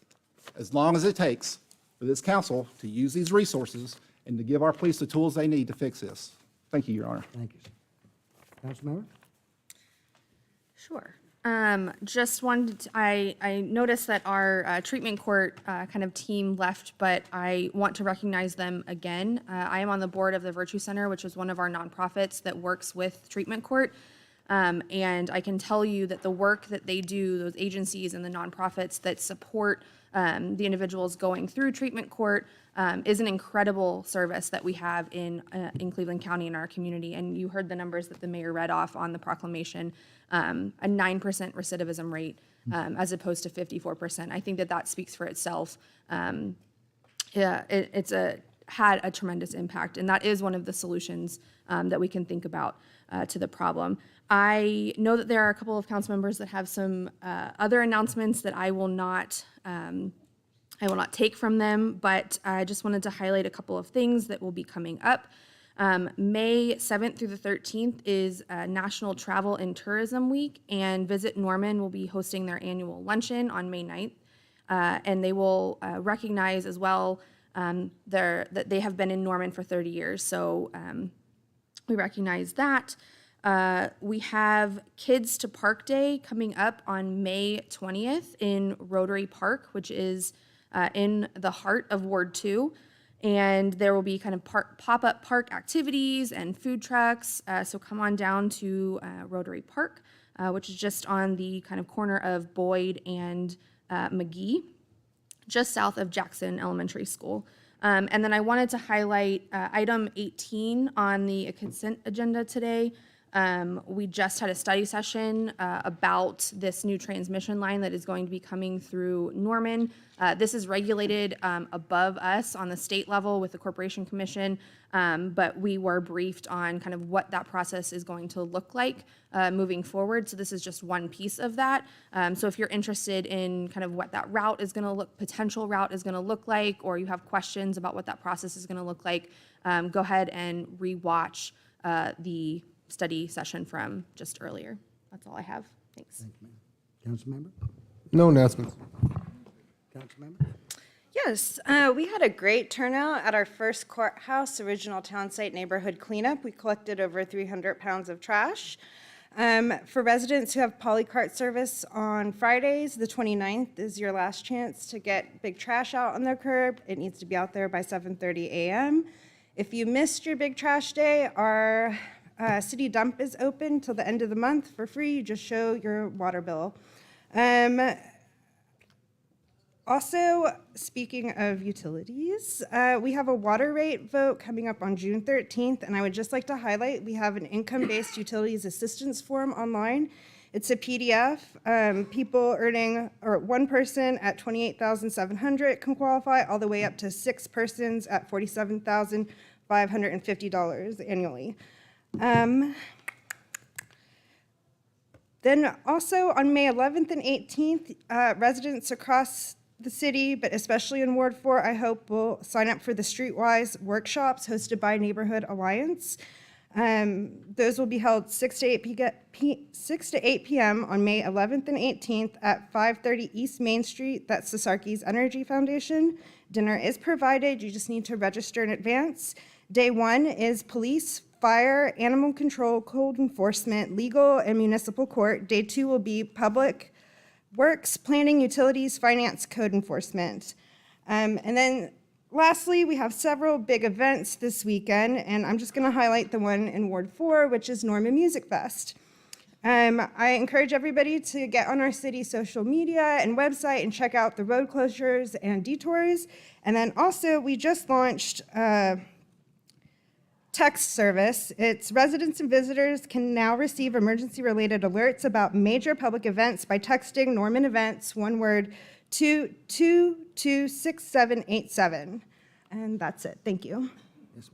Speaker 13: as long as it takes for this council to use these resources and to give our police the tools they need to fix this. Thank you, Your Honor.
Speaker 1: Thank you. Council member?
Speaker 5: Sure. Just wanted to, I noticed that our treatment court kind of team left, but I want to recognize them again. I am on the board of the Virtue Center, which is one of our nonprofits that works with treatment court. And I can tell you that the work that they do, those agencies and the nonprofits that support the individuals going through treatment court is an incredible service that we have in Cleveland County in our community. And you heard the numbers that the mayor read off on the proclamation, a 9% recidivism rate as opposed to 54%. I think that that speaks for itself. It's had a tremendous impact, and that is one of the solutions that we can think about to the problem. I know that there are a couple of council members that have some other announcements that I will not take from them, but I just wanted to highlight a couple of things that will be coming up. May 7th through the 13th is National Travel and Tourism Week, and Visit Norman will be hosting their annual luncheon on May 9th, and they will recognize as well that they have been in Norman for 30 years, so we recognize that. We have Kids to Park Day coming up on May 20th in Rotary Park, which is in the heart of Ward 2. And there will be kind of pop-up park activities and food trucks. So come on down to Rotary Park, which is just on the kind of corner of Boyd and McGee, just south of Jackson Elementary School. And then I wanted to highlight item 18 on the consent agenda today. We just had a study session about this new transmission line that is going to be coming through Norman. This is regulated above us on the state level with the Corporation Commission, but we were briefed on kind of what that process is going to look like moving forward. So this is just one piece of that. So if you're interested in kind of what that route is going to look, potential route is going to look like, or you have questions about what that process is going to look like, go ahead and rewatch the study session from just earlier. That's all I have. Thanks.
Speaker 1: Thank you, ma'am. Council member?
Speaker 14: No announcements.
Speaker 1: Council member?
Speaker 10: Yes, we had a great turnout at our first courthouse original town site neighborhood cleanup. We collected over 300 pounds of trash. For residents who have polycart service on Fridays, the 29th is your last chance to get big trash out on their curb. It needs to be out there by 7:30 a.m. If you missed your big trash day, our city dump is open till the end of the month for free. You just show your water bill. Also, speaking of utilities, we have a water rate vote coming up on June 13th, and I would just like to highlight, we have an income-based utilities assistance form online. It's a PDF. People earning, or one person at $28,700 can qualify, all the way up to 6 persons at $47,550 annually. Then also on May 11th and 18th, residents across the city, but especially in Ward 4, I hope will sign up for the Streetwise workshops hosted by Neighborhood Alliance. Those will be held 6 to 8 p.m. on May 11th and 18th at 530 East Main Street. That's the Sarkees Energy Foundation. Dinner is provided. You just need to register in advance. Day 1 is police, fire, animal control, code enforcement, legal, and municipal court. Day 2 will be public works, planning, utilities, finance, code enforcement. And then lastly, we have several big events this weekend, and I'm just going to highlight the one in Ward 4, which is Norman Music Fest. I encourage everybody to get on our city social media and website and check out the road closures and detours. And then also, we just launched text service. It's residents and visitors can now receive emergency-related alerts about major public events by texting Norman Events, one word, to 2226787. And that's it. Thank you.
Speaker 1: Yes,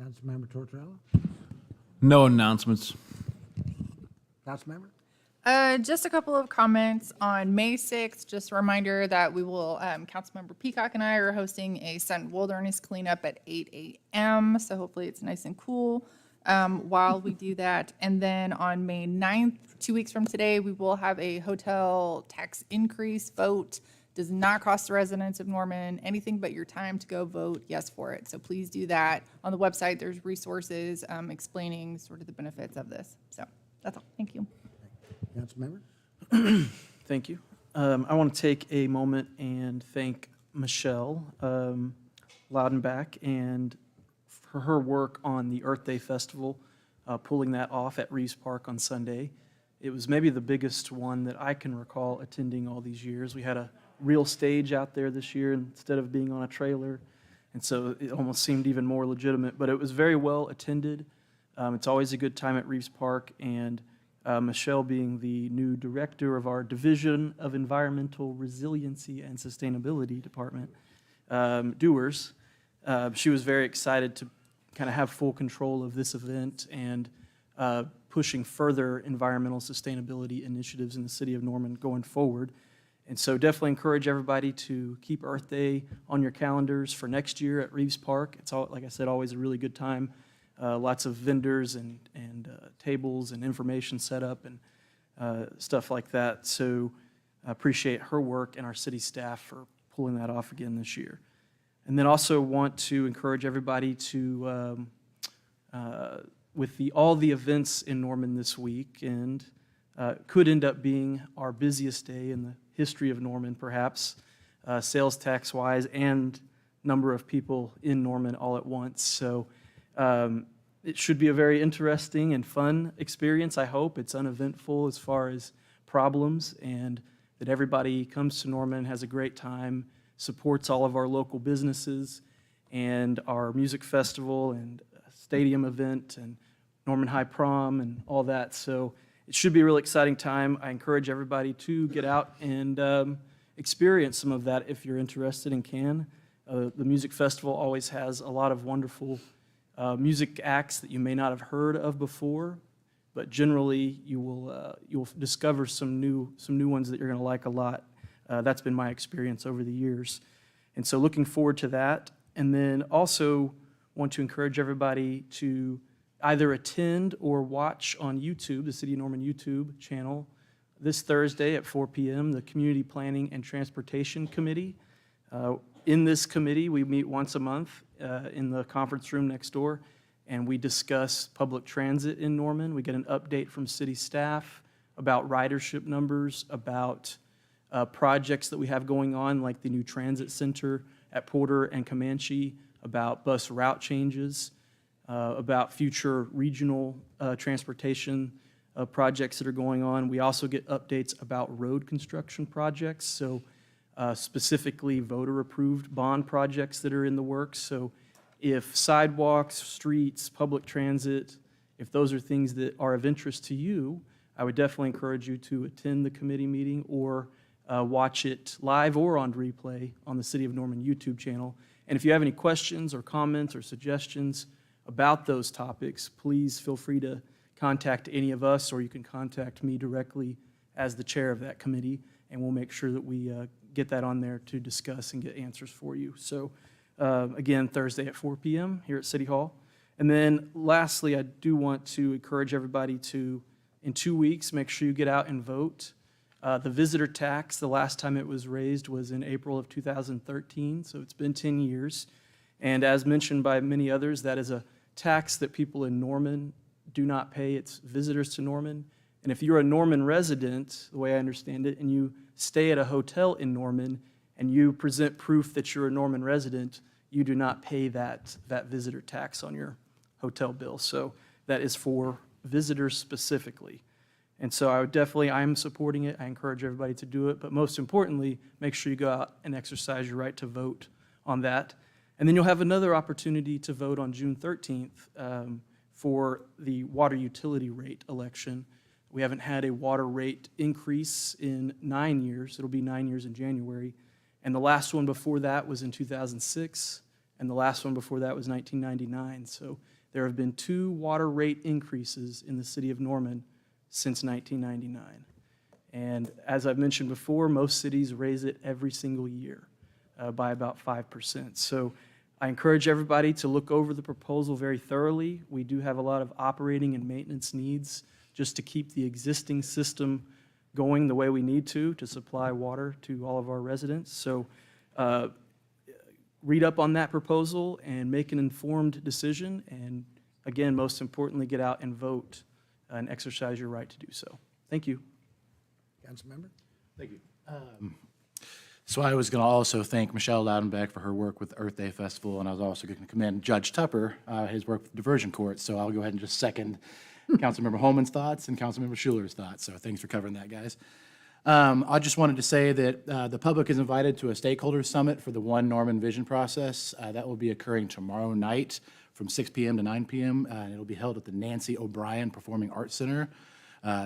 Speaker 1: Councilmember Tortorella?
Speaker 14: No announcements.
Speaker 1: Councilmember?
Speaker 2: Just a couple of comments on May 6th. Just a reminder that we will, Councilmember Peacock and I are hosting a Sun Wilderness cleanup at 8 a.m. So hopefully it's nice and cool while we do that. And then on May 9th, 2 weeks from today, we will have a hotel tax increase vote. Does not cost the residents of Norman anything but your time to go vote yes for it. So please do that. On the website, there's resources explaining sort of the benefits of this. So that's all. Thank you.
Speaker 1: Councilmember?
Speaker 8: Thank you. I want to take a moment and thank Michelle Loudenbach and for her work on the Earth Day Festival, pulling that off at Reeves Park on Sunday. It was maybe the biggest one that I can recall attending all these years. We had a real stage out there this year instead of being on a trailer, and so it almost seemed even more legitimate, but it was very well attended. It's always a good time at Reeves Park, and Michelle, being the new director of our Division of Environmental Resiliency and Sustainability Department, DOERS, she was very excited to kind of have full control of this event and pushing further environmental sustainability initiatives in the city of Norman going forward. And so definitely encourage everybody to keep Earth Day on your calendars for next year at Reeves Park. It's all, like I said, always a really good time. Lots of vendors and tables and information set up and stuff like that. So I appreciate her work and our city staff for pulling that off again this year. And then also want to encourage everybody to, with all the events in Norman this week, and could end up being our busiest day in the history of Norman, perhaps, sales tax-wise, and number of people in Norman all at once. So it should be a very interesting and fun experience, I hope. It's uneventful as far as problems, and that everybody comes to Norman, has a great time, supports all of our local businesses, and our music festival and stadium event and Norman High Prom and all that. So it should be a really exciting time. I encourage everybody to get out and experience some of that if you're interested and can. The music festival always has a lot of wonderful music acts that you may not have heard of before, but generally you'll discover some new ones that you're going to like a lot. That's been my experience over the years, and so looking forward to that. And then also want to encourage everybody to either attend or watch on YouTube, the City of Norman YouTube channel, this Thursday at 4 p.m., the Community Planning and Transportation Committee. In this committee, we meet once a month in the conference room next door, and we discuss public transit in Norman. We get an update from city staff about ridership numbers, about projects that we have going on, like the new transit center at Porter and Comanche, about bus route changes, about future regional transportation projects that are going on. We also get updates about road construction projects, so specifically voter-approved bond projects that are in the works. So if sidewalks, streets, public transit, if those are things that are of interest to you, I would definitely encourage you to attend the committee meeting or watch it live or on replay on the City of Norman YouTube channel. And if you have any questions or comments or suggestions about those topics, please feel free to contact any of us, or you can contact me directly as the chair of that committee, and we'll make sure that we get that on there to discuss and get answers for you. So again, Thursday at 4 p.m. here at City Hall. And then lastly, I do want to encourage everybody to, in 2 weeks, make sure you get out and vote. The visitor tax, the last time it was raised was in April of 2013, so it's been 10 years. And as mentioned by many others, that is a tax that people in Norman do not pay. It's visitors to Norman. And if you're a Norman resident, the way I understand it, and you stay at a hotel in Norman and you present proof that you're a Norman resident, you do not pay that visitor tax on your hotel bill. So that is for visitors specifically. And so I'm supporting it. I encourage everybody to do it. But most importantly, make sure you go out and exercise your right to vote on that. And then you'll have another opportunity to vote on June 13th for the water utility rate election. We haven't had a water rate increase in 9 years. It'll be 9 years in January. And the last one before that was in 2006, and the last one before that was 1999. So there have been 2 water rate increases in the city of Norman since 1999. And as I've mentioned before, most cities raise it every single year by about 5%. So I encourage everybody to look over the proposal very thoroughly. We do have a lot of operating and maintenance needs just to keep the existing system going the way we need to supply water to all of our residents. So read up on that proposal and make an informed decision. And again, most importantly, get out and vote and exercise your right to do so. Thank you.
Speaker 1: Councilmember?
Speaker 3: Thank you. So I was going to also thank Michelle Loudenbeck for her work with Earth Day Festival, and I was also going to commend Judge Tupper, his work with Diversion Court. So I'll go ahead and just second Councilmember Holman's thoughts and Councilmember Schuler's thoughts. So thanks for covering that, guys. I just wanted to say that the public is invited to a stakeholders summit for the One Norman Vision process. That will be occurring tomorrow night from 6 p.m. to 9 p.m. And it'll be held at the Nancy O'Brien Performing Arts Center.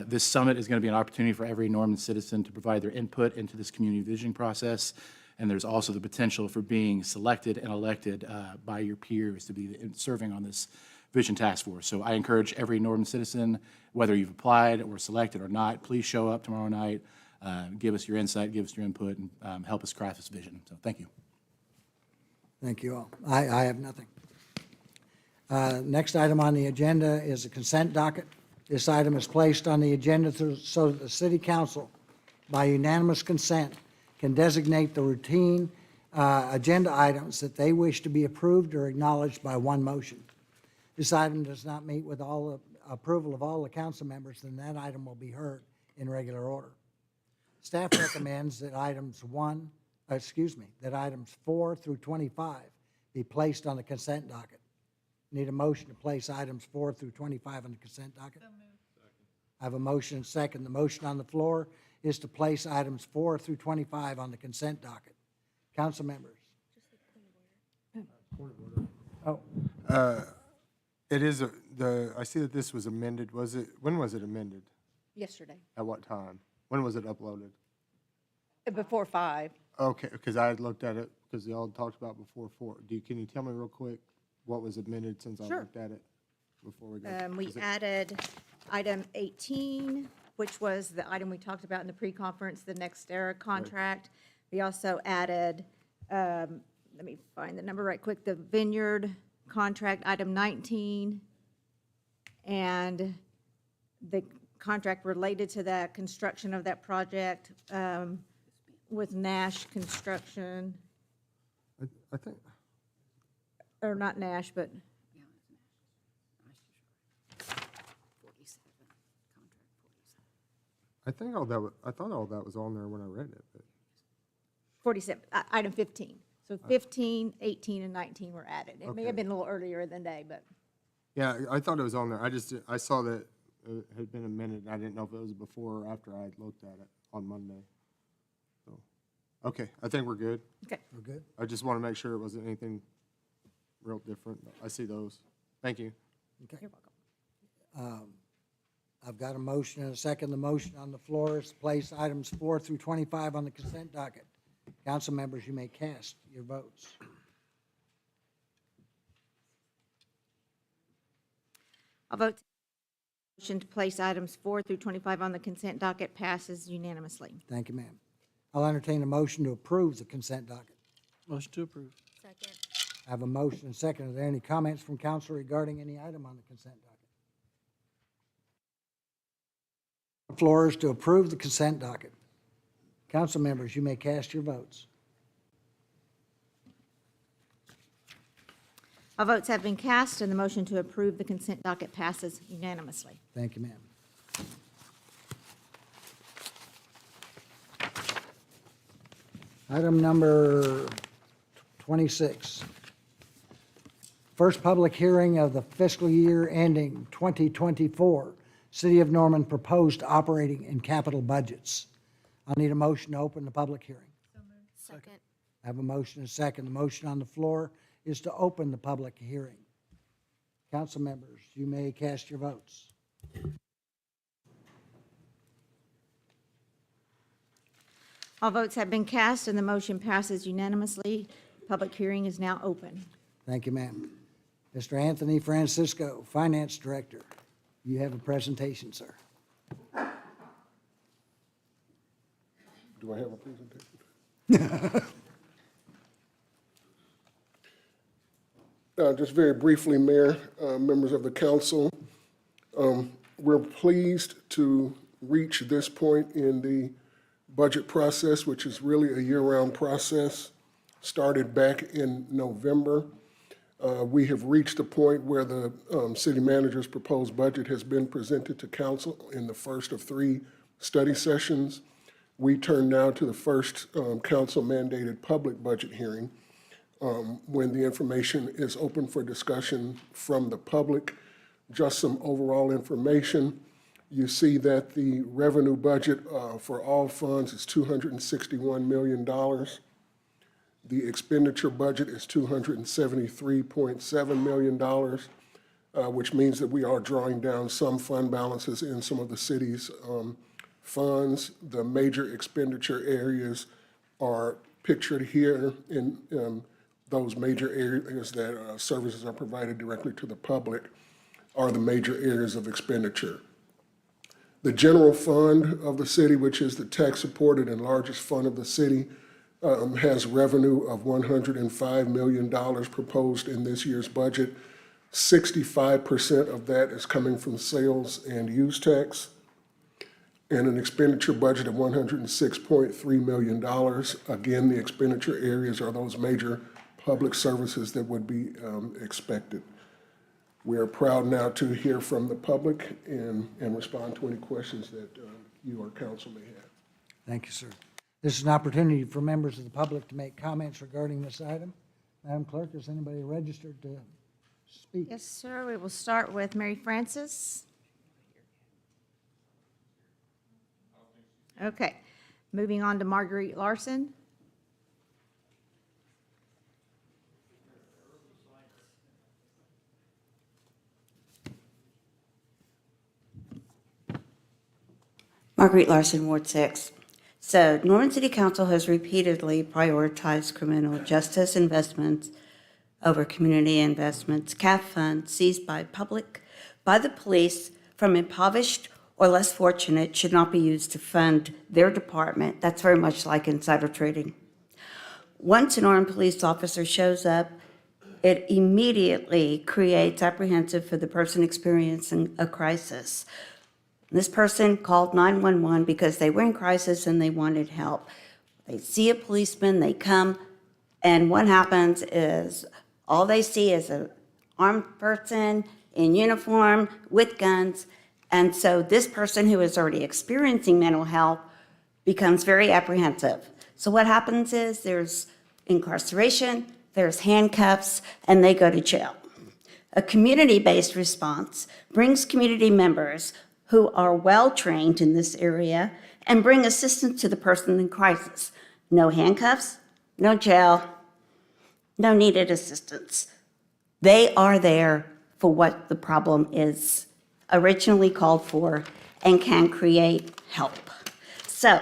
Speaker 3: This summit is going to be an opportunity for every Norman citizen to provide their input into this community vision process. And there's also the potential for being selected and elected by your peers to be serving on this Vision Task Force. So I encourage every Norman citizen, whether you've applied or selected or not, please show up tomorrow night, give us your insight, give us your input, and help us craft this vision. So thank you.
Speaker 1: Thank you all. I have nothing. Next item on the agenda is a consent docket. This item is placed on the agenda so that the City Council, by unanimous consent, can designate the routine agenda items that they wish to be approved or acknowledged by one motion. This item does not meet with all the approval of all the council members, then that item will be heard in regular order. Staff recommends that items 4 through 25 be placed on the consent docket. Need a motion to place items 4 through 25 on the consent docket? I have a motion and second. The motion on the floor is to place items 4 through 25 on the consent docket. Council members? Oh.
Speaker 15: It is, I see that this was amended. When was it amended?
Speaker 16: Yesterday,
Speaker 15: At what time? When was it uploaded?
Speaker 16: before 5.
Speaker 15: Okay, because I had looked at it, because y'all talked about before 4. Can you tell me real quick what was amended since I
Speaker 16: Sure.
Speaker 15: looked at it before we go?
Speaker 16: We added item 18, which was the item we talked about in the pre-conference, the NextEra contract. We also added, let me find the number right quick, the Vineyard contract, item 19, and the contract related to that, construction of that project with Nash Construction,
Speaker 15: I think,
Speaker 16: or not Nash, but
Speaker 15: I thought all that was on there when I read it, but
Speaker 16: 47, item 15. So 15, 18, and 19 were added. It may
Speaker 15: Okay.
Speaker 16: have been a little earlier than day, but
Speaker 15: Yeah, I thought it was on there. I saw that it had been amended. I didn't know if it was before or after I had looked at it on Monday. So, okay, I think we're good.
Speaker 16: okay.
Speaker 1: We're good?
Speaker 15: I just want to make sure it wasn't anything real different. I see those. Thank you.
Speaker 1: Okay.
Speaker 16: You're welcome.
Speaker 1: I've got a motion and a second. The motion on the floor is to place items 4 through 25 on the consent docket. Council members, you may cast your votes.
Speaker 16: I'll vote. Motion to place items 4 through 25 on the consent docket passes unanimously.
Speaker 1: Thank you, ma'am. I'll entertain a motion to approve the consent docket.
Speaker 8: Motion to approve.
Speaker 16: Second.
Speaker 1: I have a motion and a second. Are there any comments from council regarding any item on the consent docket? The floor is to approve the consent docket. Council members, you may cast your votes.
Speaker 16: All votes have been cast, and the motion to approve the consent docket passes unanimously.
Speaker 1: Thank you, ma'am. Item number 26. First public hearing of the fiscal year ending 2024. City of Norman proposed operating and capital budgets. I'll need a motion to open the public hearing.
Speaker 5: Second.
Speaker 1: I have a motion and a second. The motion on the floor is to open the public hearing. Council members, you may cast your votes.
Speaker 16: All votes have been cast, and the motion passes unanimously. Public hearing is now open.
Speaker 1: Thank you, ma'am. Mr. Anthony Francisco, Finance Director, you have a presentation, sir.
Speaker 17: Do I have a presentation? Just very briefly, Mayor, members of the council, we're pleased to reach this point in the budget process, which is really a year-round process, started back in November. We have reached a point where the city manager's proposed budget has been presented to council in the first of 3 study sessions. We turn now to the first council-mandated public budget hearing, when the information is open for discussion from the public. Just some overall information. You see that the revenue budget for all funds is $261 million. The expenditure budget is $273.7 million, which means that we are drawing down some fund balances in some of the city's funds. The major expenditure areas are pictured here in those major areas that services are provided directly to the public are the major areas of expenditure. The general fund of the city, which is the tax-supported and largest fund of the city, has revenue of $105 million proposed in this year's budget. 65% of that is coming from sales and use tax, and an expenditure budget of $106.3 million. Again, the expenditure areas are those major public services that would be expected. We are proud now to hear from the public and respond to any questions that you or council may have.
Speaker 1: Thank you, sir. This is an opportunity for members of the public to make comments regarding this item. Madam Clerk, is anybody registered to speak?
Speaker 16: Yes, sir. We will start with Mary Frances. Okay. Moving on to Marguerite Larson.
Speaker 18: Marguerite Larson, Ward 6. So, Norman City Council has repeatedly prioritized criminal justice investments over community investments. CAF funds seized by the police from impoverished or less fortunate should not be used to fund their department. That's very much like insider trading. Once an armed police officer shows up, it immediately creates apprehensive for the person experiencing a crisis. This person called 911 because they were in crisis and they wanted help. They see a policeman, they come, and what happens is all they see is an armed person in uniform with guns. And so this person who is already experiencing mental health becomes very apprehensive. So what happens is there's incarceration, there's handcuffs, and they go to jail. A community-based response brings community members who are well-trained in this area and bring assistance to the person in crisis. No handcuffs, no jail, no needed assistance. They are there for what the problem is originally called for and can create help. So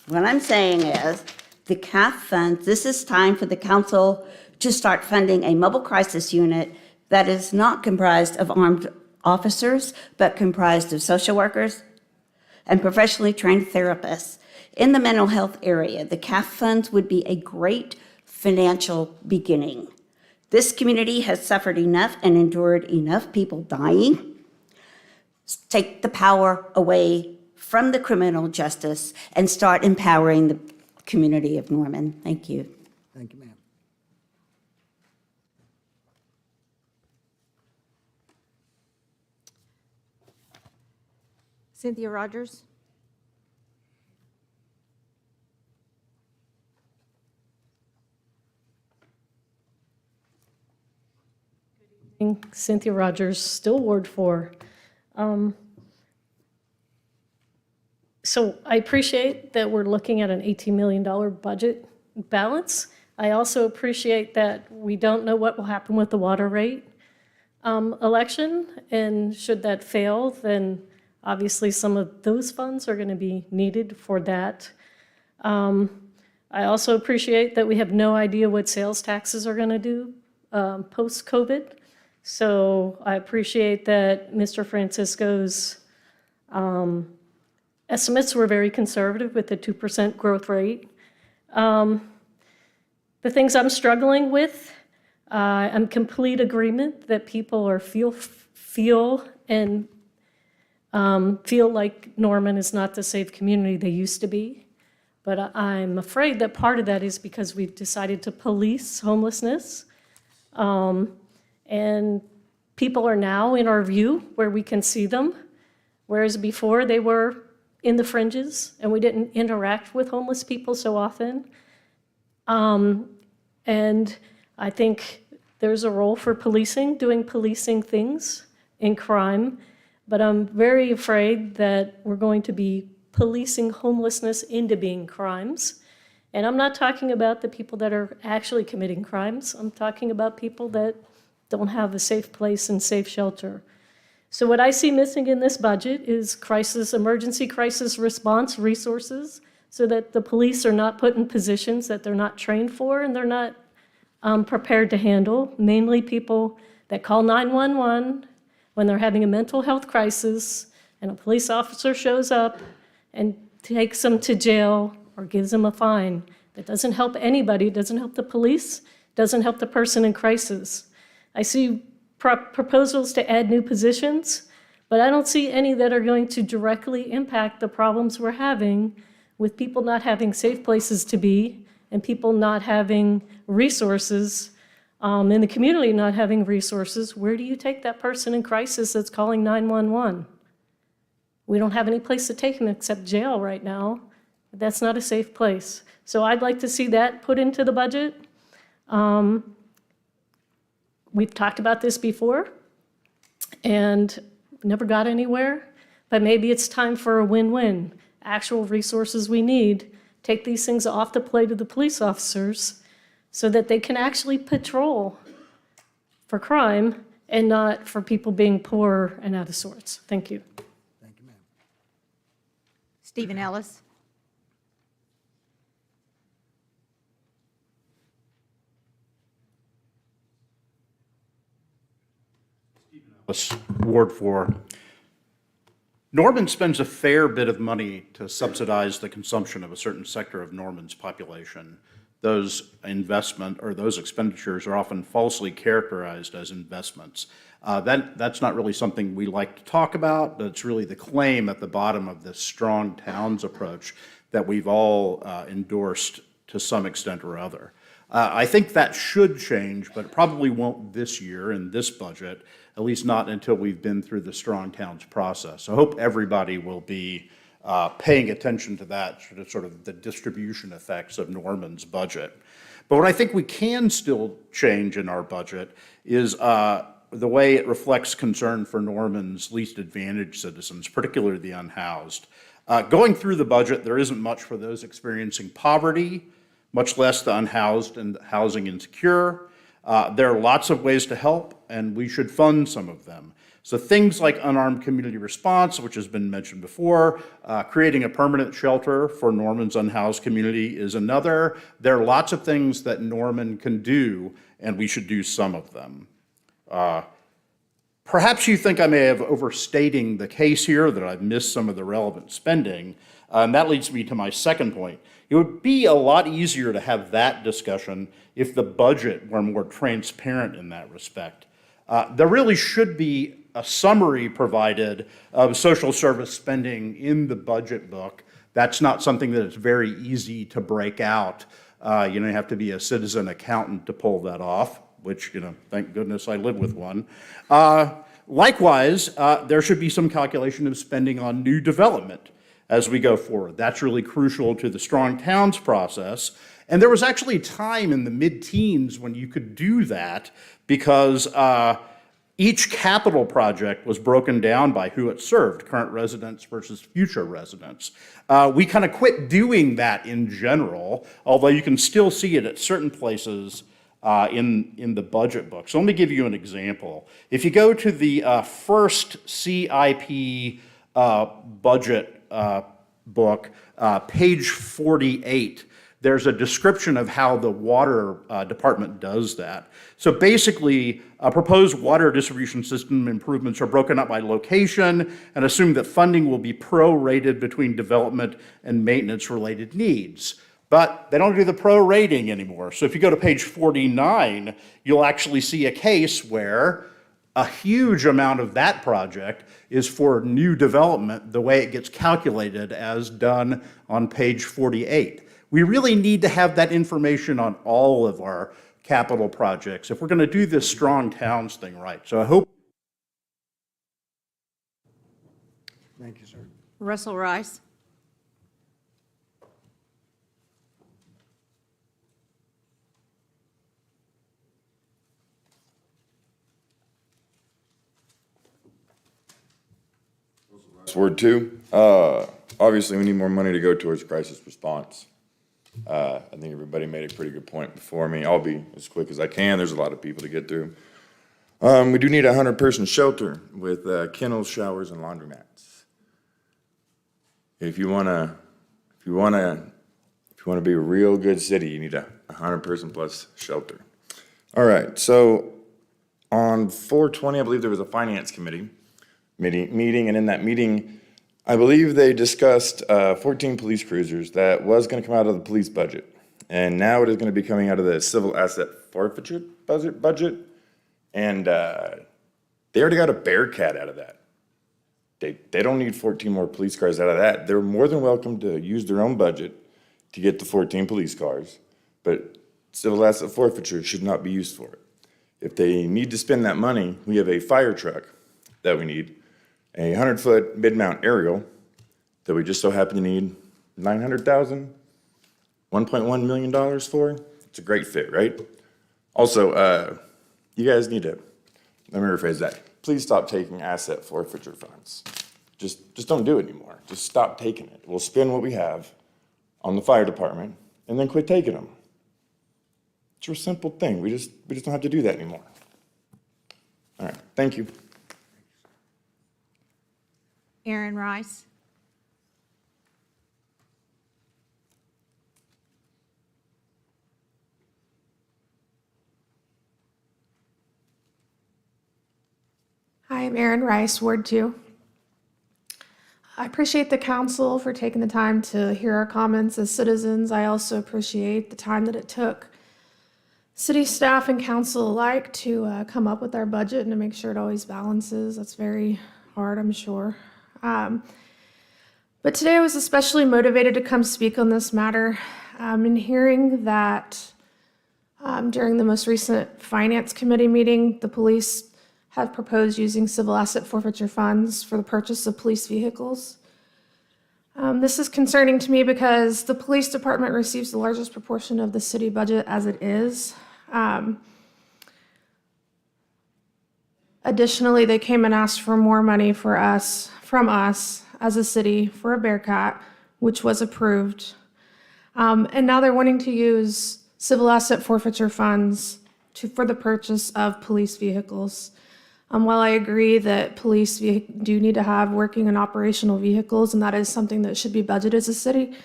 Speaker 18: what I'm saying is the CAF funds, this is time for the council to start funding a mobile crisis unit that is not comprised of armed officers, but comprised of social workers and professionally trained therapists in the mental health area. The CAF funds would be a great financial beginning. This community has suffered enough and endured enough people dying. Take the power away from the criminal justice and start empowering the community of Norman. Thank you.
Speaker 1: Thank you, ma'am.
Speaker 16: Cynthia Rogers?
Speaker 19: Cynthia Rogers, still Ward 4. So I appreciate that we're looking at an $18 million budget balance. I also appreciate that we don't know what will happen with the water rate election, and should that fail, then obviously some of those funds are going to be needed for that. I also appreciate that we have no idea what sales taxes are going to do post-COVID. So I appreciate that Mr. Francisco's estimates were very conservative with the 2% growth rate. The things I'm struggling with, I'm complete agreement that people are feel like Norman is not the safe community they used to be. But I'm afraid that part of that is because we've decided to police homelessness. And people are now in our view where we can see them, whereas before they were in the fringes and we didn't interact with homeless people so often. And I think there's a role for policing, doing policing things in crime, but I'm very afraid that we're going to be policing homelessness into being crimes. And I'm not talking about the people that are actually committing crimes. I'm talking about people that don't have a safe place and safe shelter. So what I see missing in this budget is emergency crisis response resources, so that the police are not put in positions that they're not trained for and they're not prepared to handle, namely people that call 911 when they're having a mental health crisis and a police officer shows up and takes them to jail or gives them a fine. That doesn't help anybody. It doesn't help the police. It doesn't help the person in crisis. I see proposals to add new positions, but I don't see any that are going to directly impact the problems we're having with people not having safe places to be and people not having resources, in the community not having resources. Where do you take that person in crisis that's calling 911? We don't have any place to take them except jail right now. That's not a safe place. So I'd like to see that put into the budget. We've talked about this before and never got anywhere, but maybe it's time for a win-win. Actual resources we need, take these things off the plate of the police officers so that they can actually patrol for crime and not for people being poor and out of sorts. Thank you.
Speaker 1: Thank you, ma'am.
Speaker 16: Stephen Ellis?
Speaker 20: Ward 4. Norman spends a fair bit of money to subsidize the consumption of a certain sector of Norman's population. Those those expenditures are often falsely characterized as investments. That's not really something we like to talk about, but it's really the claim at the bottom of this strong towns approach that we've all endorsed to some extent or other. I think that should change, but it probably won't this year in this budget, at least not until we've been through the Strong Towns process. So I hope everybody will be paying attention to that, sort of the distribution effects of Norman's budget. But what I think we can still change in our budget is the way it reflects concern for Norman's least advantaged citizens, particularly the unhoused. Going through the budget, there isn't much for those experiencing poverty, much less the unhoused and housing insecure. There are lots of ways to help, and we should fund some of them. So things like unarmed community response, which has been mentioned before, creating a permanent shelter for Norman's unhoused community is another. There are lots of things that Norman can do, and we should do some of them. Perhaps you think I may have overstating the case here, that I've missed some of the relevant spending, and that leads me to my second point. It would be a lot easier to have that discussion if the budget were more transparent in that respect. There really should be a summary provided of social service spending in the budget book. That's not something that is very easy to break out. You have to be a citizen accountant to pull that off, which, thank goodness I live with one. Likewise, there should be some calculation of spending on new development as we go forward. That's really crucial to the Strong Towns process. And there was actually time in the mid-teens when you could do that because each capital project was broken down by who it served, current residents versus future residents. We kind of quit doing that in general, although you can still see it at certain places in the budget book. So let me give you an example. If you go to the first CIP budget book, page 48, there's a description of how the water department does that. So basically, proposed water distribution system improvements are broken up by location and assume that funding will be prorated between development and maintenance-related needs. But they don't do the prorating anymore. So if you go to page 49, you'll actually see a case where a huge amount of that project is for new development, the way it gets calculated as done on page 48. We really need to have that information on all of our capital projects if we're going to do this Strong Towns thing right. So I hope.
Speaker 1: Thank you, sir.
Speaker 16: Russell Rice.
Speaker 21: Word two, obviously we need more money to go towards crisis response. I think everybody made a pretty good point before me. I'll be as quick as I can. There's a lot of people to get through. We do need a 100-person shelter with kennels, showers, and laundromats. If you wanna be a real good city, you need a 100-person plus shelter. All right, so on 4/20, I believe there was a finance committee meeting, and in that meeting, I believe they discussed 14 police cruisers that was going to come out of the police budget, and now it is going to be coming out of the civil asset forfeiture budget, and they already got a Bearcat out of that. They don't need 14 more police cars out of that. They're more than welcome to use their own budget to get the 14 police cars, but civil asset forfeiture should not be used for it. If they need to spend that money, we have a fire truck that we need, a 100-foot mid-mount aerial that we just so happen to need $900,000, $1.1 million for. It's a great fit, right? Also, you guys need to, let me rephrase that. Please stop taking asset forfeiture funds. Just don't do it anymore. Just stop taking it. We'll spend what we have on the fire department and then quit taking them. It's a simple thing. We just don't have to do that anymore. All right, thank you.
Speaker 16: Aaron Rice.
Speaker 22: Hi, I'm Erin Rice, Ward 2. I appreciate the council for taking the time to hear our comments as citizens. I also appreciate the time that it took city staff and council alike to come up with our budget and to make sure it always balances. That's very hard, I'm sure. But today I was especially motivated to come speak on this matter. In hearing that during the most recent finance committee meeting, the police have proposed using civil asset forfeiture funds for the purchase of police vehicles. This is concerning to me because the police department receives the largest proportion of the city budget as it is. Additionally, they came and asked for more money from us as a city for a Bearcat, which was approved. And now they're wanting to use civil asset forfeiture funds for the purchase of police vehicles. While I agree that police do need to have working and operational vehicles, and that is something that should be budgeted as a city,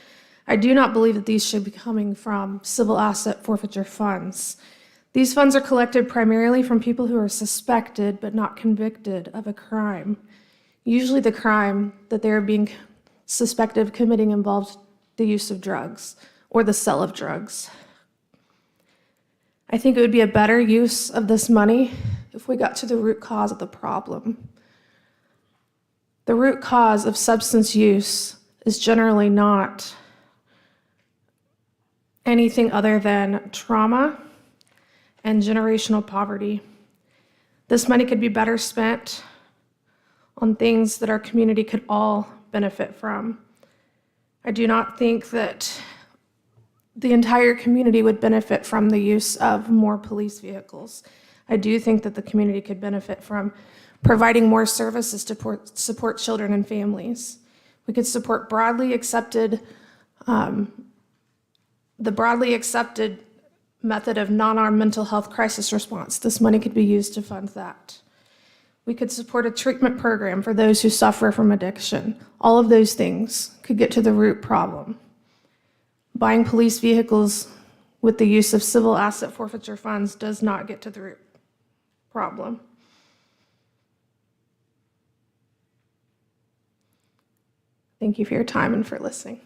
Speaker 22: I do not believe that these should be coming from civil asset forfeiture funds. These funds are collected primarily from people who are suspected but not convicted of a crime. Usually the crime that they're being suspected of committing involves the use of drugs or the sale of drugs. I think it would be a better use of this money if we got to the root cause of the problem. The root cause of substance use is generally not anything other than trauma and generational poverty. This money could be better spent on things that our community could all benefit from. I do not think that the entire community would benefit from the use of more police vehicles. I do think that the community could benefit from providing more services to support children and families. We could support the broadly accepted method of non-armed mental health crisis response. This money could be used to fund that. We could support a treatment program for those who suffer from addiction. All of those things could get to the root problem. Buying police vehicles with the use of civil asset forfeiture funds does not get to the root problem. Thank you for your time and for listening.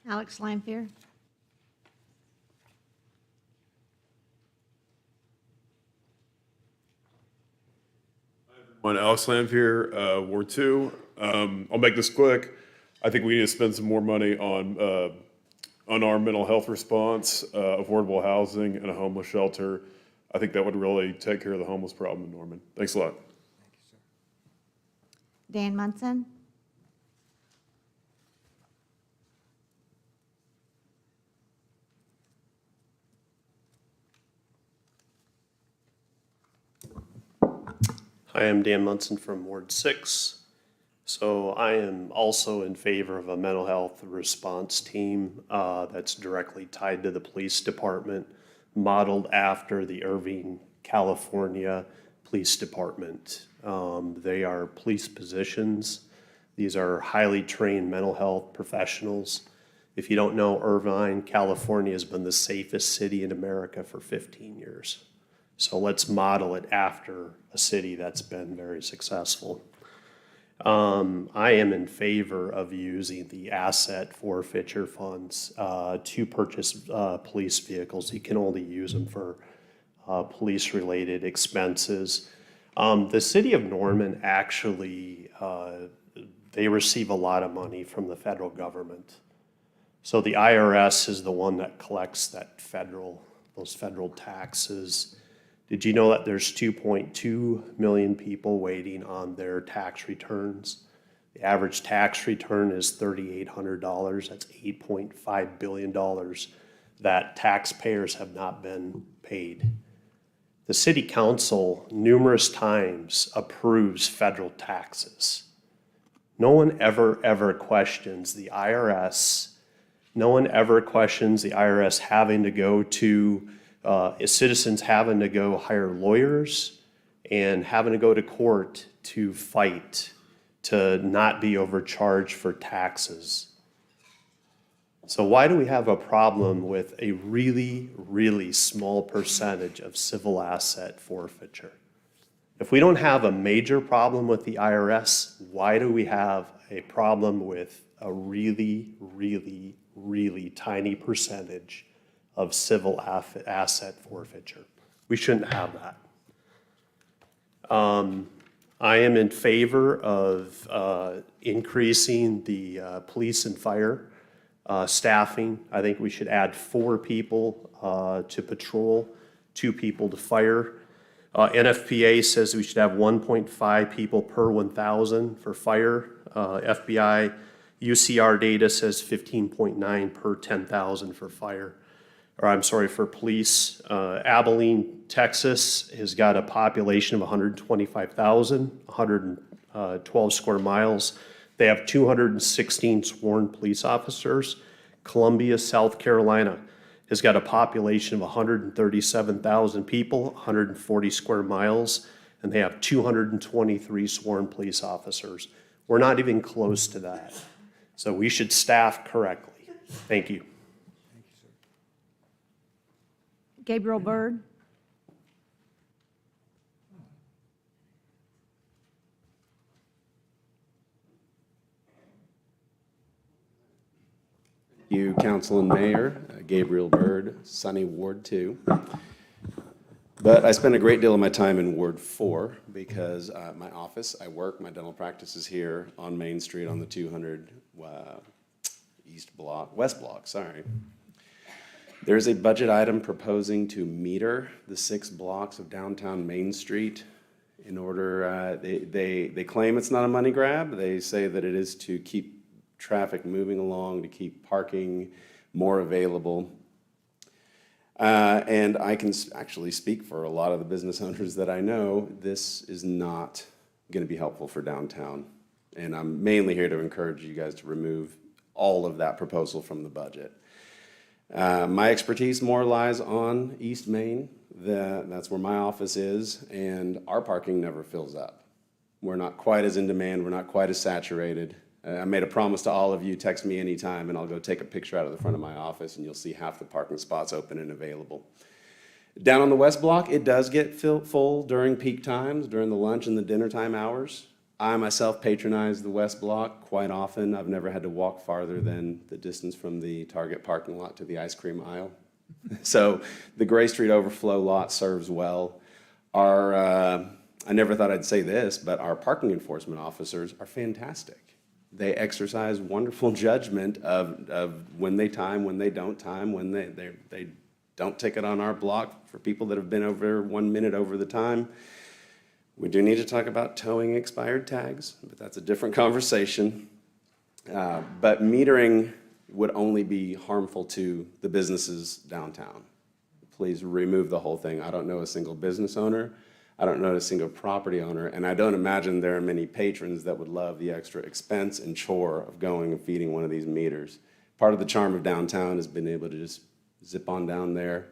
Speaker 16: Alex Lanfear.
Speaker 6: Alex Lanfear, Ward 2. I'll make this quick. I think we need to spend some more money on unarmed mental health response, affordable housing, and a homeless shelter. I think that would really take care of the homeless problem in Norman. Thanks a lot.
Speaker 16: Dan Munson.
Speaker 7: Hi, I'm Dan Munson from Ward 6. So I am also in favor of a mental health response team that's directly tied to the police department, modeled after the Irvine, California Police Department. They are police positions. These are highly trained mental health professionals. If you don't know, Irvine, California has been the safest city in America for 15 years. So let's model it after a city that's been very successful. I am in favor of using the asset forfeiture funds to purchase police vehicles. You can only use them for police-related expenses. The city of Norman actually, they receive a lot of money from the federal government. So the IRS is the one that collects those federal taxes. Did you know that there's 2.2 million people waiting on their tax returns? The average tax return is $3,800. That's $8.5 billion that taxpayers have not been paid. The city council numerous times approves federal taxes. No one ever questions the IRS. No one ever questions the IRS having to go to citizens having to go hire lawyers and having to go to court to fight to not be overcharged for taxes. So why do we have a problem with a really, really small percentage of civil asset forfeiture? If we don't have a major problem with the IRS, why do we have a problem with a really, really, really tiny percentage of civil asset forfeiture? We shouldn't have that. I am in favor of increasing the police and fire staffing. I think we should add 4 people to patrol, 2 people to fire. NFPA says we should have 1.5 people per 1,000 for fire. FBI UCR data says 15.9 per 10,000 for fire. Or I'm sorry, for police. Abilene, Texas has got a population of 125,000, 112 square miles. They have 216 sworn police officers. Columbia, South Carolina has got a population of 137,000 people, 140 square miles, and they have 223 sworn police officers. We're not even close to that. So we should staff correctly. Thank you.
Speaker 16: Gabriel Byrd.
Speaker 4: You, Council and Mayor, Gabriel Byrd, Sunny Ward 2. But I spend a great deal of my time in Ward 4 because my office, I work, my dental practice is here on Main Street on the 200 West Block, sorry. There's a budget item proposing to meter the 6 blocks of downtown Main Street in order, they claim it's not a money grab. They say that it is to keep traffic moving along, to keep parking more available. And I can actually speak for a lot of the business owners that I know, this is not going to be helpful for downtown. And I'm mainly here to encourage you guys to remove all of that proposal from the budget. My expertise more lies on East Main. That's where my office is, and our parking never fills up. We're not quite as in demand, we're not quite as saturated. I made a promise to all of you, text me anytime and I'll go take a picture out of the front of my office and you'll see half the parking spots open and available. Down on the West Block, it does get full during peak times, during the lunch and the dinner time hours. I myself patronize the West Block quite often. I've never had to walk farther than the distance from the Target parking lot to the ice cream aisle. So the Gray Street overflow lot serves well. I never thought I'd say this, but our parking enforcement officers are fantastic. They exercise wonderful judgment of when they time, when they don't time, when they don't ticket on our block for people that have been over 1 minute over the time. We do need to talk about towing expired tags, but that's a different conversation. But metering would only be harmful to the businesses downtown. Please remove the whole thing. I don't know a single business owner. I don't know a single property owner, and I don't imagine there are many patrons that would love the extra expense and chore of going and feeding one of these meters. Part of the charm of downtown is being able to just zip on down there.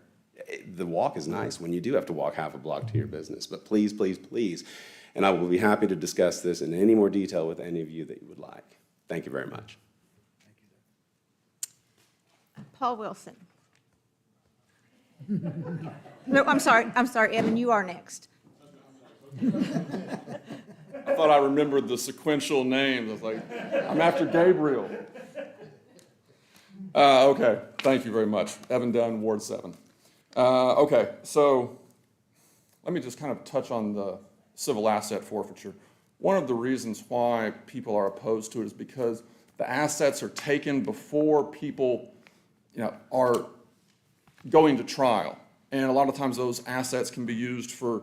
Speaker 4: The walk is nice when you do have to walk half a block to your business, but please, please, please, and I will be happy to discuss this in any more detail with any of you that you would like. Thank you very much.
Speaker 16: Paul Wilson. No, I'm sorry, Evan, you are next.
Speaker 9: I thought I remembered the sequential names. I was like, I'm after Gabriel. Okay, thank you very much. Evan Dunn, Ward 7. Okay, so let me just kind of touch on the civil asset forfeiture. One of the reasons why people are opposed to it is because the assets are taken before people, are going to trial. And a lot of times those assets can be used for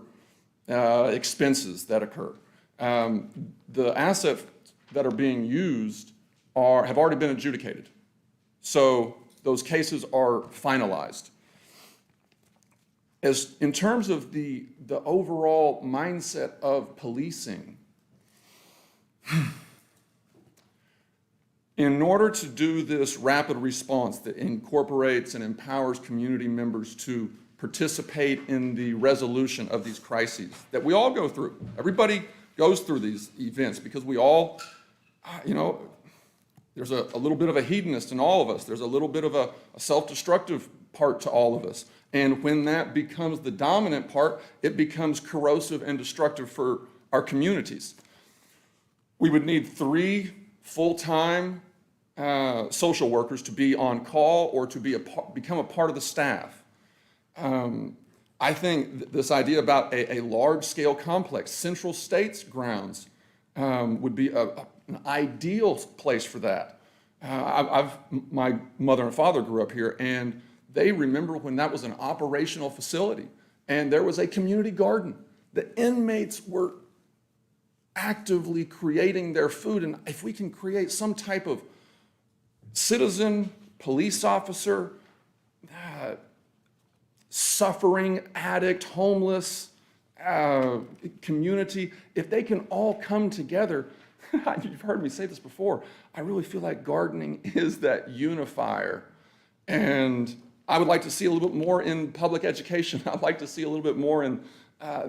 Speaker 9: expenses that occur. The assets that are being used have already been adjudicated. So those cases are finalized. In terms of the overall mindset of policing, in order to do this rapid response that incorporates and empowers community members to participate in the resolution of these crises that we all go through. Everybody goes through these events because we all, there's a little bit of a hedonist in all of us. There's a little bit of a self-destructive part to all of us. And when that becomes the dominant part, it becomes corrosive and destructive for our communities. We would need 3 full-time social workers to be on call or to become a part of the staff. I think this idea about a large-scale complex, Central States grounds, would be an ideal place for that. My mother and father grew up here, and they remember when that was an operational facility. and there was a community garden. The inmates were actively creating their food, and if we can create some type of citizen, police officer, suffering, addict, homeless community, if they can all come together, you've heard me say this before, I really feel like gardening is that unifier. And I would like to see a little bit more in public education. I'd like to see a little bit more in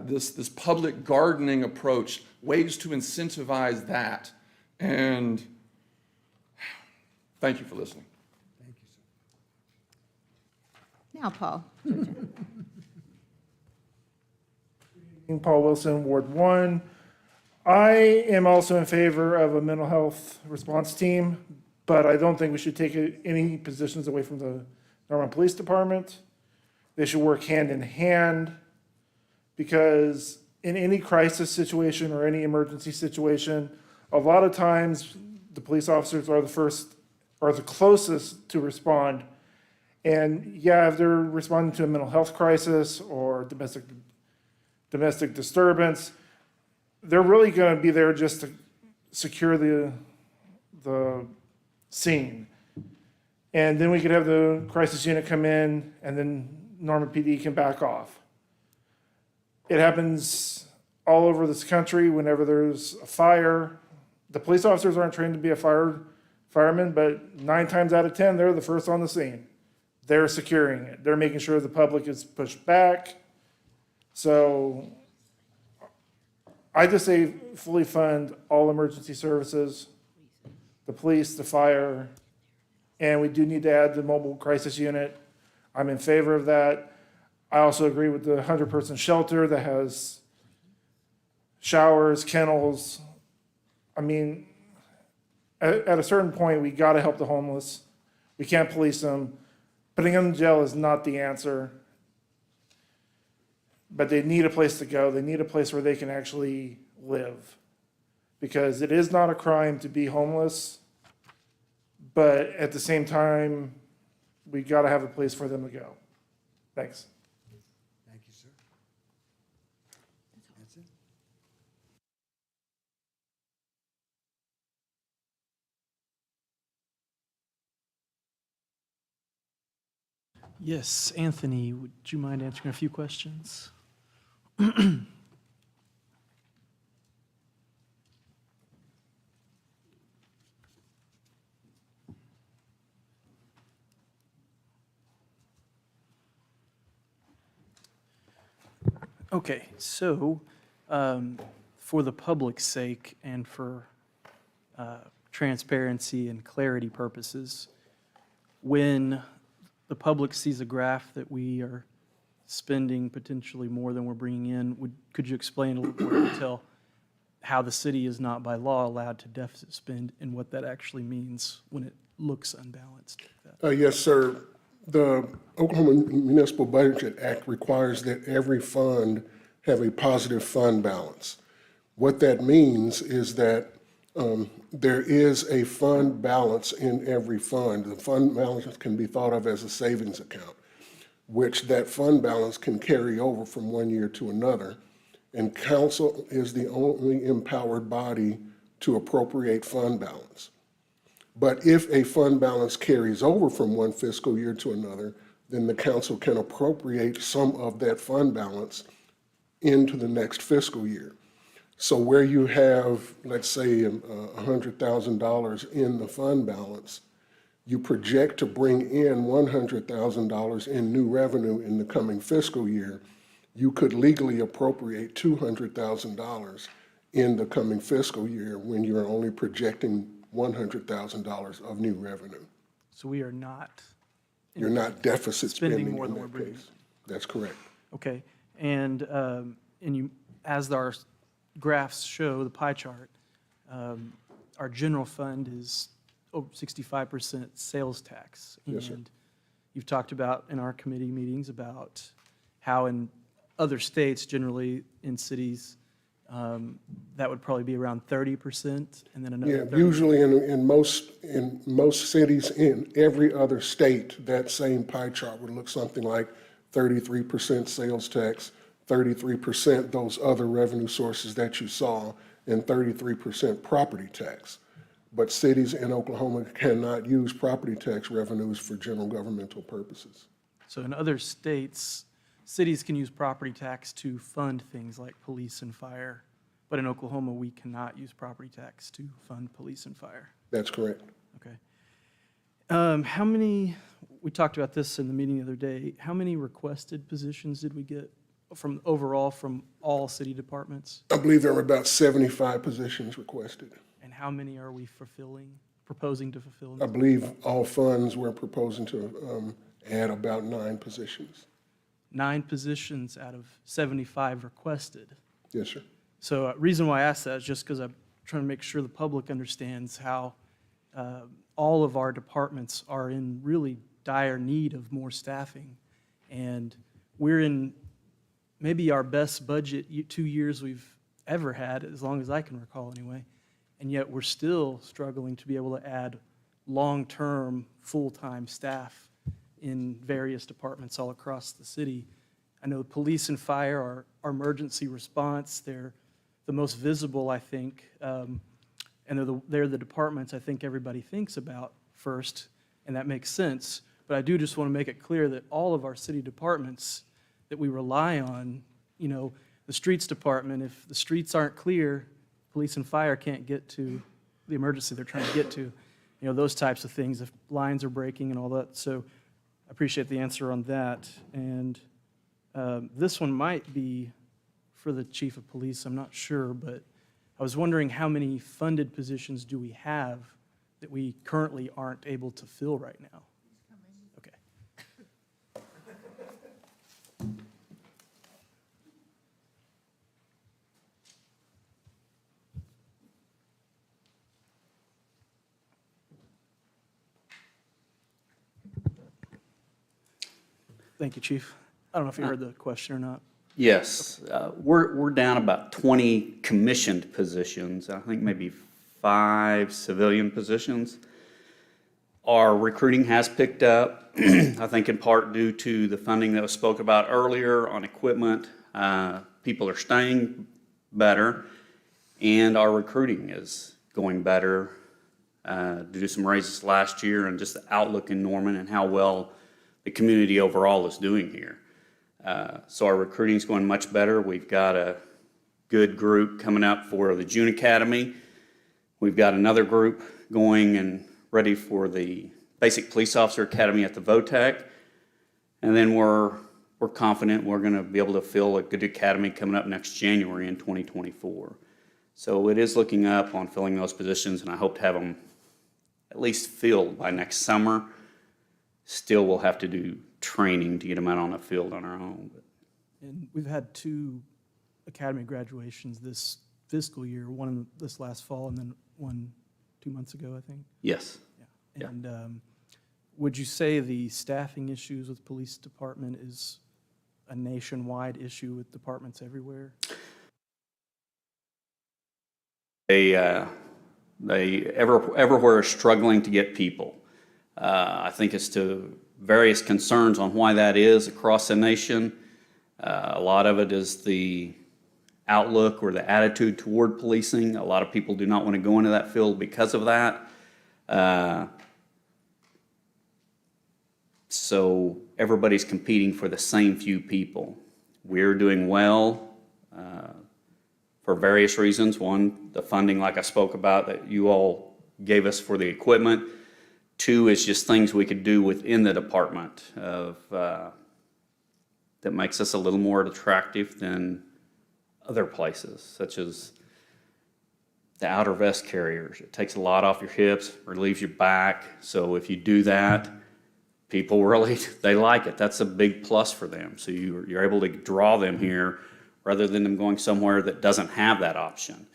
Speaker 9: this public gardening approach, ways to incentivize that. And thank you for listening.
Speaker 16: Now, Paul.
Speaker 11: Paul Wilson, Ward 1. I am also in favor of a mental health response team, but I don't think we should take any positions away from the Norman Police Department. They should work hand in hand, because in any crisis situation or any emergency situation, a lot of times the police officers are the closest to respond. And yeah, if they're responding to a mental health crisis or domestic disturbance, they're really going to be there just to secure the scene. And then we could have the crisis unit come in, and then Norman PD can back off. It happens all over this country whenever there's a fire. The police officers aren't trained to be a fireman, but 9 times out of 10, they're the first on the scene. They're securing it. They're making sure the public is pushed back. So I just say fully fund all emergency services, the police, the fire, and we do need to add the mobile crisis unit. I'm in favor of that. I also agree with the 100-person shelter that has showers, kennels. I mean, at a certain point, we got to help the homeless. We can't police them. Putting them in jail is not the answer. But they need a place to go. They need a place where they can actually live. Because it is not a crime to be homeless, but at the same time, we got to have a place for them to go. Thanks.
Speaker 1: Thank you, sir. That's it.
Speaker 8: Yes, Anthony, would you mind answering a few questions? Okay, so for the public's sake and for transparency and clarity purposes, when the public sees a graph that we are spending potentially more than we're bringing in, could you explain a little more detail how the city is not by law allowed to deficit spend and what that actually means when it looks unbalanced like that?
Speaker 17: Yes, sir. The Oklahoma Municipal Budget Act requires that every fund have a positive fund balance. What that means is that there is a fund balance in every fund. The fund balance can be thought of as a savings account, which that fund balance can carry over from one year to another. And council is the only empowered body to appropriate fund balance. But if a fund balance carries over from one fiscal year to another, then the council can appropriate some of that fund balance into the next fiscal year. So where you have, let's say, $100,000 in the fund balance, you project to bring in $100,000 in new revenue in the coming fiscal year, you could legally appropriate $200,000 in the coming fiscal year when you're only projecting $100,000 of new revenue.
Speaker 8: So we are not.
Speaker 17: You're not deficit spending
Speaker 8: Spending more
Speaker 17: in
Speaker 8: than we're
Speaker 17: that
Speaker 8: bringing
Speaker 17: case. That's correct.
Speaker 8: Okay, and you, as our graphs show, the pie chart, our general fund is over 65% sales tax.
Speaker 17: Yes, sir.
Speaker 8: And you've talked about in our committee meetings about how in other states, generally in cities, that would probably be around 30%, and then another
Speaker 17: Yeah,
Speaker 8: 30%.
Speaker 17: usually in most cities in every other state, that same pie chart would look something like 33% sales tax, 33% those other revenue sources that you saw, and 33% property tax. But cities in Oklahoma cannot use property tax revenues for general governmental purposes.
Speaker 8: So in other states, cities can use property tax to fund things like police and fire. But in Oklahoma, we cannot use property tax to fund police and fire.
Speaker 17: That's correct.
Speaker 8: Okay. How many, we talked about this in the meeting the other day, how many requested positions did we get from overall from all city departments?
Speaker 17: I believe there were about 75 positions requested.
Speaker 8: And how many are we proposing to fulfill?
Speaker 17: I believe all funds were proposing to add about 9 positions.
Speaker 8: 9 positions out of 75 requested.
Speaker 17: Yes, sir.
Speaker 8: So reason why I asked that is just because I'm trying to make sure the public understands how all of our departments are in really dire need of more staffing. And we're in maybe our best budget 2 years we've ever had, as long as I can recall anyway. And yet we're still struggling to be able to add long-term, full-time staff in various departments all across the city. I know police and fire are our emergency response. They're the most visible, I think, and they're the departments I think everybody thinks about first, and that makes sense. But I do just want to make it clear that all of our city departments that we rely on, you know, the streets department, if the streets aren't clear, police and fire can't get to the emergency they're trying to get to. You know, those types of things, if lines are breaking and all that. So I appreciate the answer on that. And this one might be for the chief of police, I'm not sure, but I was wondering how many funded positions do we have that we currently aren't able to fill right now? Okay. Thank you, Chief. I don't know if you heard the question or not.
Speaker 12: Yes, we're down about 20 commissioned positions, I think maybe 5 civilian positions. Our recruiting has picked up, I think in part due to the funding that was spoke about earlier on equipment. People are staying better, and our recruiting is going better due to some raises last year and just the outlook in Norman and how well the community overall is doing here. So our recruiting is going much better. We've got a good group coming up for the June Academy. We've got another group going and ready for the Basic Police Officer Academy at the VOTEC. And then we're confident we're going to be able to fill a good academy coming up next January in 2024. So it is looking up on filling those positions, and I hope to have them at least filled by next summer. Still, we'll have to do training to get them out on the field on our own.
Speaker 8: And we've had 2 academy graduations this fiscal year, one this last fall and then one 2 months ago, I think.
Speaker 12: Yes.
Speaker 8: Yeah. And would you say the staffing issues with the police department is a nationwide issue with departments everywhere?
Speaker 12: They everywhere are struggling to get people. I think it's to various concerns on why that is across the nation. A lot of it is the outlook or the attitude toward policing. A lot of people do not want to go into that field because of that. So everybody's competing for the same few people. We're doing well for various reasons. One, the funding, like I spoke about, that you all gave us for the equipment. 2 is just things we could do within the department that makes us a little more attractive than other places, such as the outer vest carriers. It takes a lot off your hips, relieves your back. So if you do that, people really, they like it. That's a big plus for them. So you're able to draw them here rather than them going somewhere that doesn't have that option.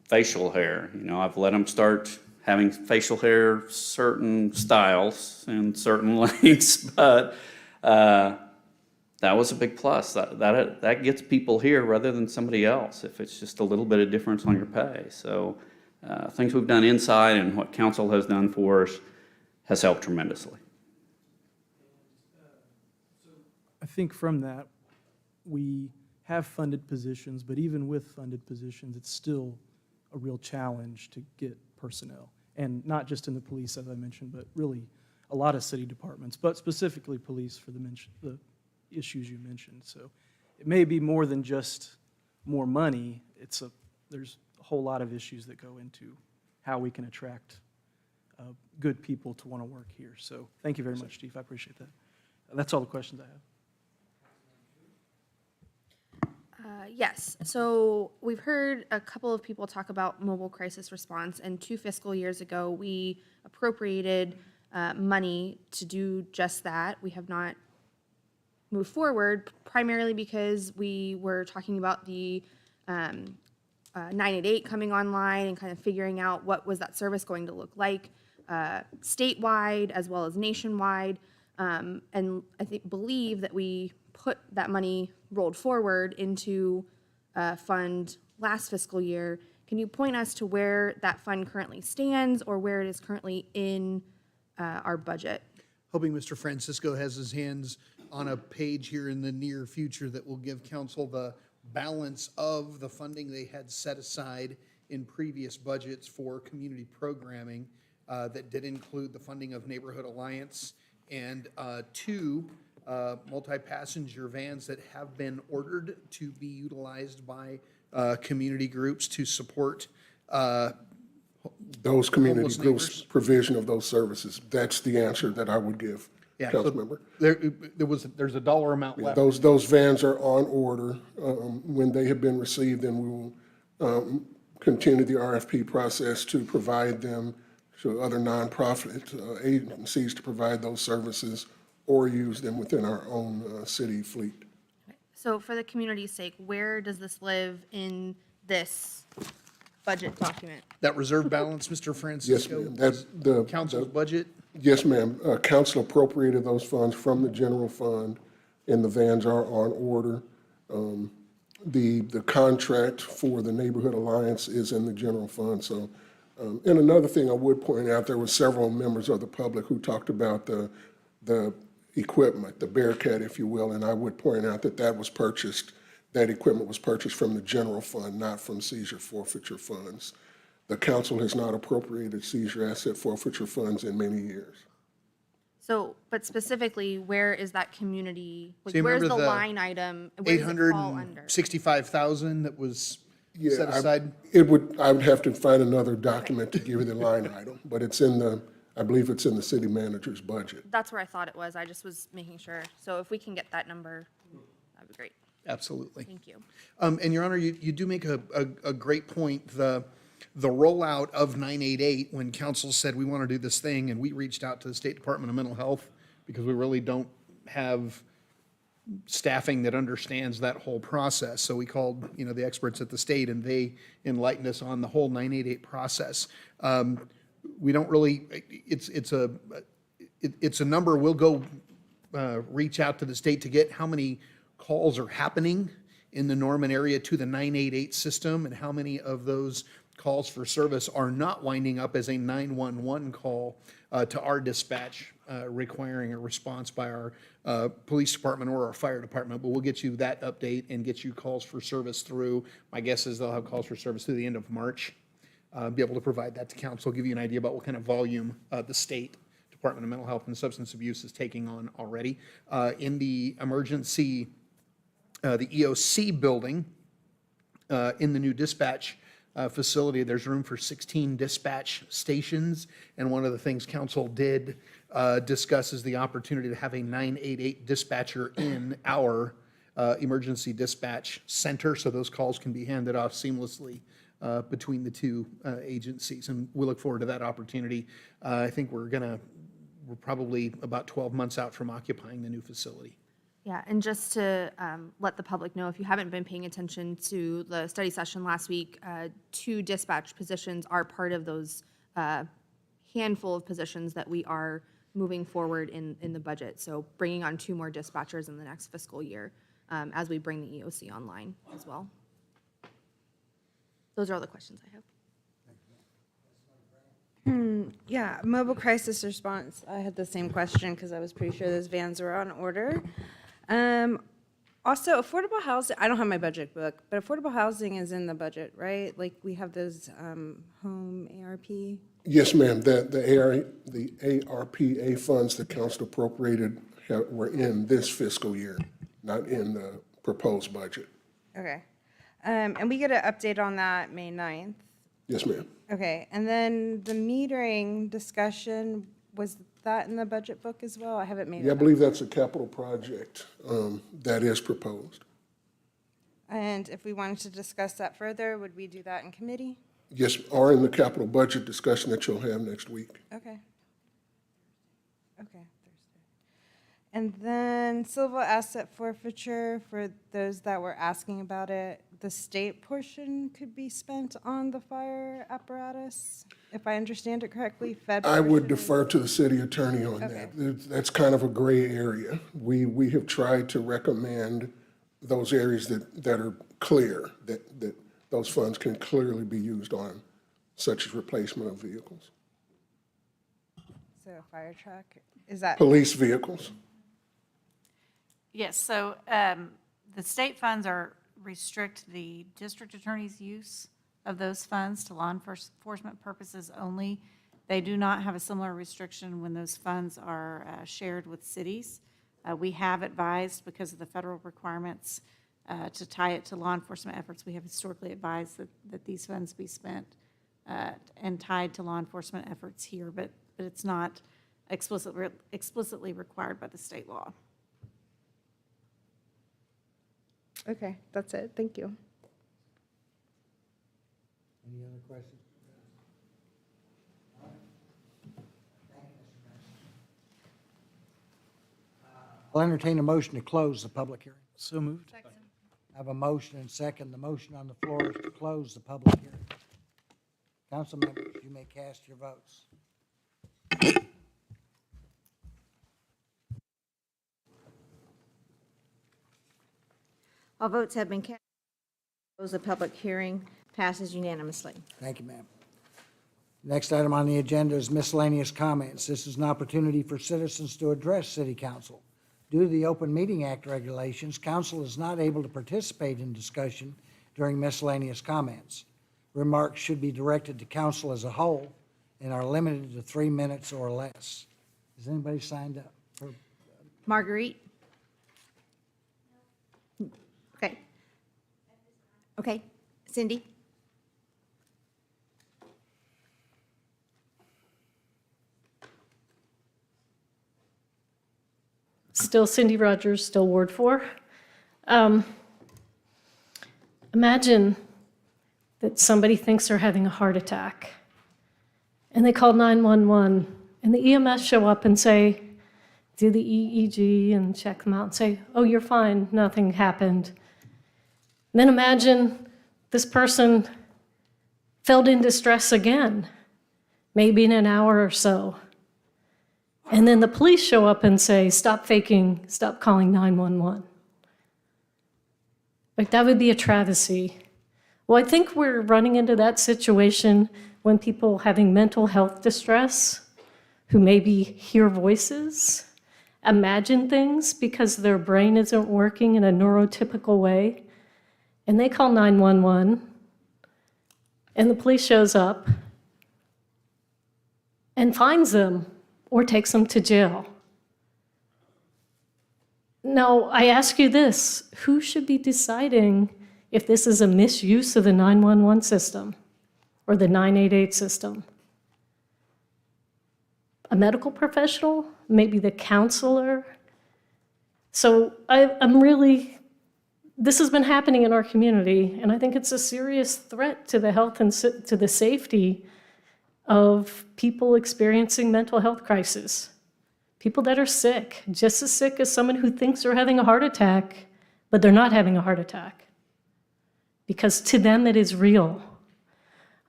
Speaker 12: Facial hair, you know, I've let them start having facial hair certain styles and certain lengths, but that was a big plus. That gets people here rather than somebody else if it's just a little bit of difference on your pay. So things we've done inside and what council has done for us has helped tremendously.
Speaker 8: So think from that, we have funded positions, but even with funded positions, it's still a real challenge to get personnel. And not just in the police, as I mentioned, but really a lot of city departments, but specifically police for the issues you mentioned. So it may be more than just more money. There's a whole lot of issues that go into how we can attract good people to want to work here. So thank you very much, Chief. I appreciate that. That's all the questions I have.
Speaker 5: Yes, so we've heard a couple of people talk about mobile crisis response, and 2 fiscal years ago, we appropriated money to do just that. We have not moved forward, primarily because we were talking about the 988 coming online and kind of figuring out what was that service going to look like statewide as well as nationwide. And I believe that we put that money rolled forward into a fund last fiscal year. Can you point us to where that fund currently stands or where it is currently in our budget?
Speaker 10: Hoping Mr. Francisco has his hands on a page here in the near future that will give council the balance of the funding they had set aside in previous budgets for community programming that did include the funding of Neighborhood Alliance and 2 multi-passenger vans that have been ordered to be utilized by community groups to support
Speaker 17: Those community
Speaker 10: homeless
Speaker 17: groups'
Speaker 10: neighbors.
Speaker 17: provision of those services. That's the answer that I would give,
Speaker 10: Yeah, so
Speaker 17: Councilmember.
Speaker 10: there's a dollar amount
Speaker 17: Yeah,
Speaker 10: left.
Speaker 17: those vans are on order. When they have been received, then we will continue the RFP process to provide them to other nonprofit agencies to provide those services or use them within our own city fleet.
Speaker 5: So for the community's sake, where does this live in this budget document?
Speaker 10: That reserve balance, Mr.
Speaker 17: Yes,
Speaker 10: Francisco?
Speaker 17: ma'am. That's the.
Speaker 10: Council's budget?
Speaker 17: Yes, ma'am. Council appropriated those funds from the general fund, and the vans are on order. The contract for the Neighborhood Alliance is in the general fund, so. And another thing I would point out, there were several members of the public who talked about the equipment, the Bearcat, if you will, and I would point out that that equipment was purchased from the general fund, not from seizure forfeiture funds. The council has not appropriated seizure asset forfeiture funds in many years.
Speaker 5: So, but specifically, where is that community, like,
Speaker 10: So you
Speaker 5: where's the
Speaker 10: remember the
Speaker 5: line item? Where does it fall under?
Speaker 10: 865,000 that was set
Speaker 17: Yeah,
Speaker 10: aside?
Speaker 17: I would have to find another document to give you the line item, but it's I believe it's in the city manager's budget.
Speaker 5: That's where I thought it was. I just was making sure. So if we can get that number, that'd be great.
Speaker 10: Absolutely.
Speaker 5: Thank you.
Speaker 10: And Your Honor, you do make a great point. The rollout of 988, when council said we want to do this thing, and we reached out to the State Department of Mental Health because we really don't have staffing that understands that whole process. So we called, the experts at the state, and they enlightened us on the whole 988 process. We don't really, it's a number, we'll go reach out to the state to get how many calls are happening in the Norman area to the 988 system, and how many of those calls for service are not winding up as a 911 call to our dispatch requiring a response by our police department or our fire department. But we'll get you that update and get you calls for service through, my guess is they'll have calls for service through the end of March. Be able to provide that to council, give you an idea about what kind of volume the state Department of Mental Health and Substance Abuse is taking on already. In the emergency, the EOC building, in the new dispatch facility, there's room for 16 dispatch stations. And one of the things council did discuss is the opportunity to have a 988 dispatcher in our emergency dispatch center, so those calls can be handed off seamlessly between the two agencies. And we look forward to that opportunity. I think we're probably about 12 months out from occupying the new facility.
Speaker 5: Yeah, and just to let the public know, if you haven't been paying attention to the study session last week, 2 dispatch positions are part of those handful of positions that we are moving forward in the budget. So bringing on 2 more dispatchers in the next fiscal year as we bring the EOC online as well. Those are all the questions I have.
Speaker 18: Yeah, mobile crisis response. I had the same question because I was pretty sure those vans were on order.
Speaker 13: Also, affordable housing, I don't have my budget book, but affordable housing is in the budget, right? Like, we have those home ARP.
Speaker 17: Yes, ma'am, the ARPA funds that council appropriated were in this fiscal year, not in the proposed budget.
Speaker 13: Okay. And we get an update on that May 9th.
Speaker 17: Yes, ma'am.
Speaker 13: Okay, and then the metering discussion, was that in the budget book as well? I haven't made it.
Speaker 17: Yeah, I believe that's a capital project that is proposed.
Speaker 13: And if we wanted to discuss that further, would we do that in committee?
Speaker 17: Yes, or in the capital budget discussion that you'll have next week.
Speaker 13: Okay. Okay, Thursday. And then civil asset forfeiture, for those that were asking about it, the state portion could be spent on the fire apparatus, if I understand it correctly, Fed
Speaker 17: I would
Speaker 13: portion is-
Speaker 17: defer to the city attorney on
Speaker 13: Okay.
Speaker 17: that. That's kind of a gray area. We have tried to recommend those areas that are clear, that those funds can clearly be used on, such as replacement of vehicles.
Speaker 13: So a fire truck, is that?
Speaker 17: Police vehicles.
Speaker 14: Yes, so the state funds restrict the district attorney's use of those funds to law enforcement purposes only. They do not have a similar restriction when those funds are shared with cities. We have advised, because of the federal requirements, to tie it to law enforcement efforts, we have historically advised that these funds be spent and tied to law enforcement efforts here, but it's not explicitly required by the state law.
Speaker 13: Okay, that's it, thank you.
Speaker 1: Any other questions? I'll entertain a motion to close the public hearing.
Speaker 8: So moved.
Speaker 1: I have a motion and second. The motion on the floor is to close the public hearing. Council members, you may cast your votes.
Speaker 16: All votes have been cast. Close the public hearing. Passes unanimously.
Speaker 1: Thank you, ma'am. Next item on the agenda is miscellaneous comments. This is an opportunity for citizens to address City Council. Due to the Open Meeting Act regulations, council is not able to participate in discussion during miscellaneous comments. Remarks should be directed to council as a whole and are limited to 3 minutes or less. Has anybody signed up for?
Speaker 16: Marguerite? Okay. Okay. Cindy?
Speaker 19: Still Cindy Rogers, still Ward 4. Imagine that somebody thinks they're having a heart attack, and they call 911, and the EMS show up and say, do the EEG and check them out and say, oh, you're fine, nothing happened. And then imagine this person felt in distress again, maybe in an hour or so. And then the police show up and say, stop faking, stop calling 911. Like, that would be a travesty. Well, I think we're running into that situation when people having mental health distress, who maybe hear voices, imagine things because their brain isn't working in a neurotypical way, and they call 911, and the police shows up and finds them or takes them to jail. Now, I ask you this, who should be deciding if this is a misuse of the 911 system or the 988 system? A medical professional? Maybe the counselor? So this has been happening in our community, and I think it's a serious threat to the health and to the safety of people experiencing mental health crisis. People that are sick, just as sick as someone who thinks they're having a heart attack, but they're not having a heart attack. Because to them it is real.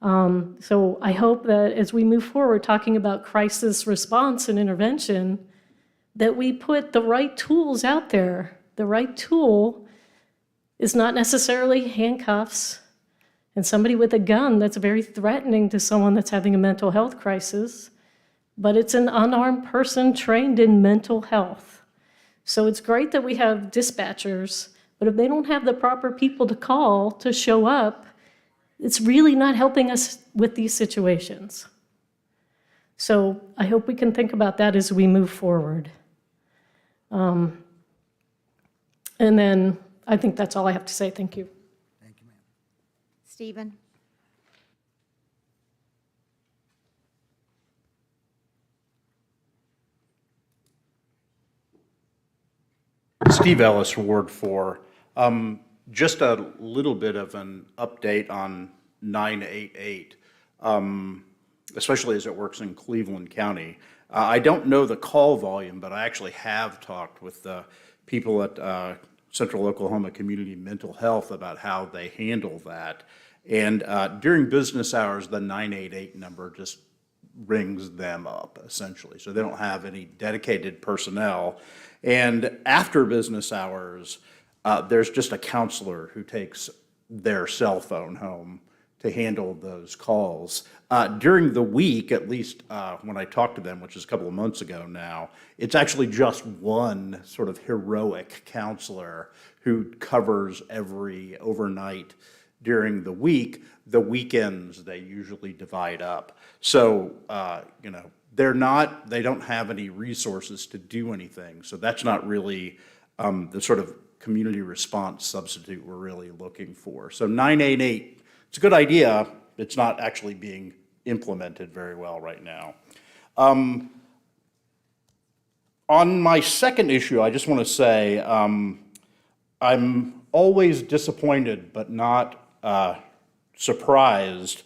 Speaker 19: So I hope that as we move forward talking about crisis response and intervention, that we put the right tools out there. The right tool is not necessarily handcuffs and somebody with a gun that's very threatening to someone that's having a mental health crisis, but it's an unarmed person trained in mental health. So it's great that we have dispatchers, but if they don't have the proper people to call to show up, it's really not helping us with these situations. So I hope we can think about that as we move forward. And then I think that's all I have to say. Thank you.
Speaker 16: Stephen?
Speaker 20: Steve Ellis, Ward 4. Just a little bit of an update on 988, especially as it works in Cleveland County. I don't know the call volume, but I actually have talked with the people at Central Oklahoma Community Mental Health about how they handle that. And during business hours, the 988 number just rings them up, essentially. So they don't have any dedicated personnel. And after business hours, there's just a counselor who takes their cell phone home to handle those calls. During the week, at least when I talked to them, which is a couple of months ago now, it's actually just one sort of heroic counselor who covers every overnight during the week. The weekends, they usually divide up. So, you know, they don't have any resources to do anything. So that's not really the sort of community response substitute we're really looking for. So 988, it's a good idea. It's not actually being implemented very well right now. On my second issue, I just want to say I'm always disappointed but not surprised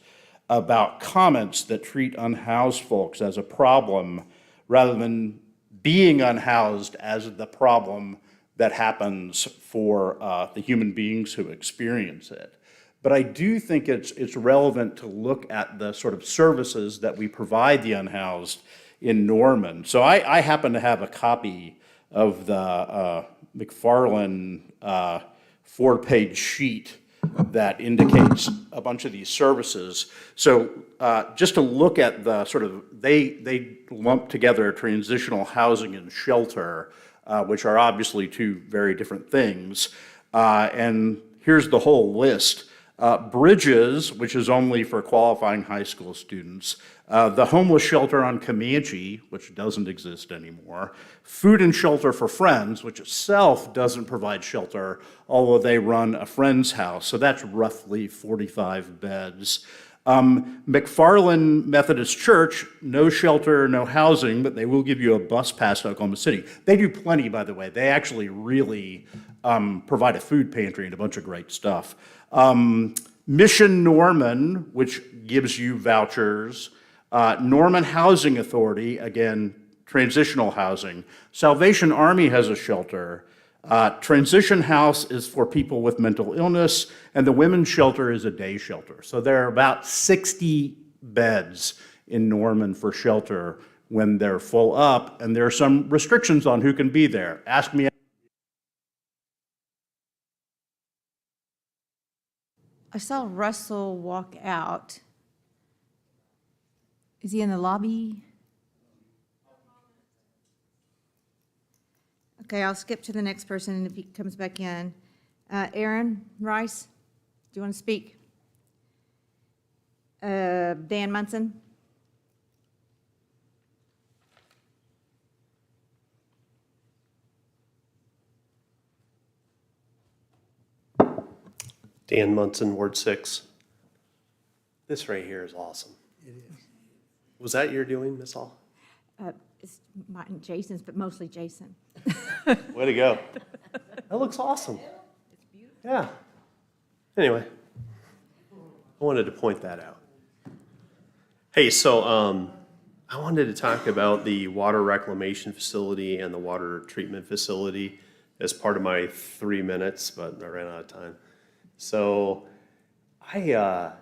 Speaker 20: about comments that treat unhoused folks as a problem rather than being unhoused as the problem that happens for the human beings who experience it. But I do think it's relevant to look at the sort of services that we provide the unhoused in Norman. So I happen to have a copy of the McFarland 4-page sheet that indicates a bunch of these services. So just to look at the sort of, they lump together transitional housing and shelter, which are obviously two very different things. And here's the whole list. Bridges, which is only for qualifying high school students, the homeless shelter on Comanche, which doesn't exist anymore, Food and Shelter for Friends, which itself doesn't provide shelter, although they run a friend's house, so that's roughly 45 beds. McFarland Methodist Church, no shelter, no housing, but they will give you a bus pass to Oklahoma City. They do plenty, by the way. They actually really provide a food pantry and a bunch of great stuff. Mission Norman, which gives you vouchers. Norman Housing Authority, again, transitional housing. Salvation Army has a shelter. Transition House is for people with mental illness, and the women's shelter is a day shelter. So there are about 60 beds in Norman for shelter when they're full up, and there are some restrictions on who can be there. Ask me.
Speaker 14: I saw Russell walk out. Is he in the lobby?
Speaker 16: Okay, I'll skip to the next person, and if he comes back in. Aaron Rice, do you want to speak? Dan Munson?
Speaker 7: Dan Munson, Ward 6. This right here is awesome.
Speaker 1: It is.
Speaker 7: Was that your doing, Miss Hall?
Speaker 16: It's mine and Jason's, but mostly Jason.
Speaker 7: Way to go. That looks awesome. It's beautiful. Yeah. Anyway, I wanted to point that out. Hey, so I wanted to talk about the water reclamation facility and the water treatment facility as part of my 3 minutes, but I ran out of time. So I've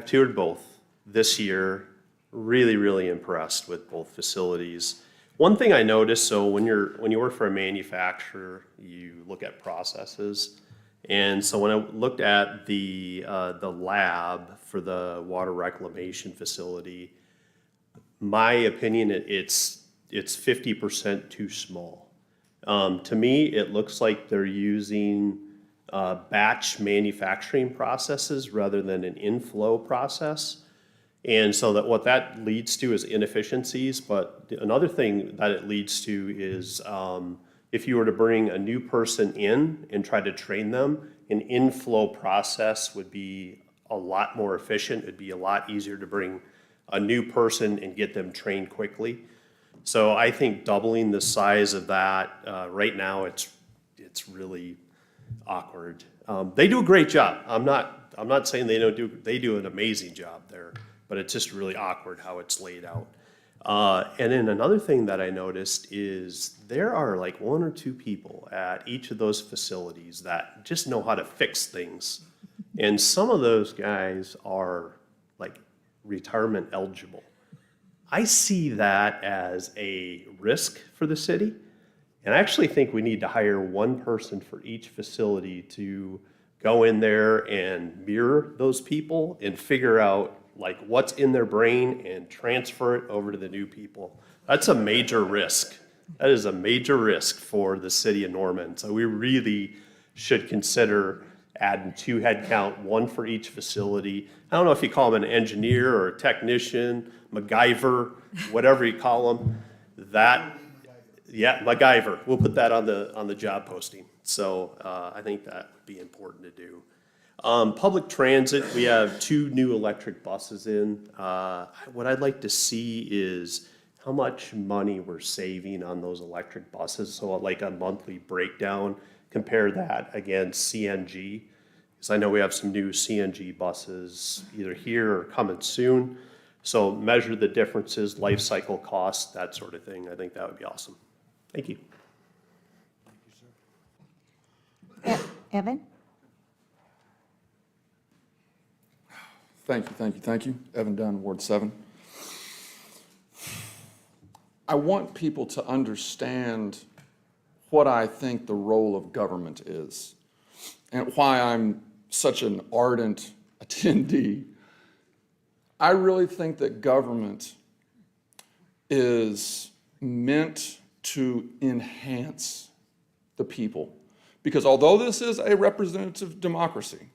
Speaker 7: toured both this year, really impressed with both facilities. One thing I noticed, so when you work for a manufacturer, you look at processes. And so when I looked at the lab for the water reclamation facility, my opinion, it's 50% too small. To me, it looks like they're using batch manufacturing processes rather than an inflow process. And so that what that leads to is inefficiencies, but another thing that it leads to is if you were to bring a new person in and try to train them, an inflow process would be a lot more efficient. It'd be a lot easier to bring a new person and get them trained quickly. So I think doubling the size of that, right now, it's really awkward. They do a great job. I'm not saying they don't do, they do an amazing job there, but it's just really awkward how it's laid out. And then another thing that I noticed is there are like 1 or 2 people at each of those facilities that just know how to fix things. And some of those guys are like retirement eligible. I see that as a risk for the city. And I actually think we need to hire 1 person for each facility to go in there and mirror those people and figure out like what's in their brain and transfer it over to the new people. That's a major risk. That is a major risk for the city of Norman. So we really should consider adding 2 headcount, 1 for each facility. I don't know if you call them an engineer or a technician, MacGyver, whatever you call them. That, yeah, MacGyver. We'll put that on the job posting. So I think that would be important to do. Public transit, we have 2 new electric buses in. What I'd like to see is how much money we're saving on those electric buses. So like a monthly breakdown, compare that against CNG. Because I know we have some new CNG buses either here or coming soon. So measure the differences, life cycle costs, that sort of thing. I think that would be awesome. Thank you.
Speaker 16: Evan?
Speaker 9: Thank you. Evan Dunn, Ward 7. I want people to understand what I think the role of government is and why I'm such an ardent attendee. I really think that government is meant to enhance the people. Because although this is a representative democracy,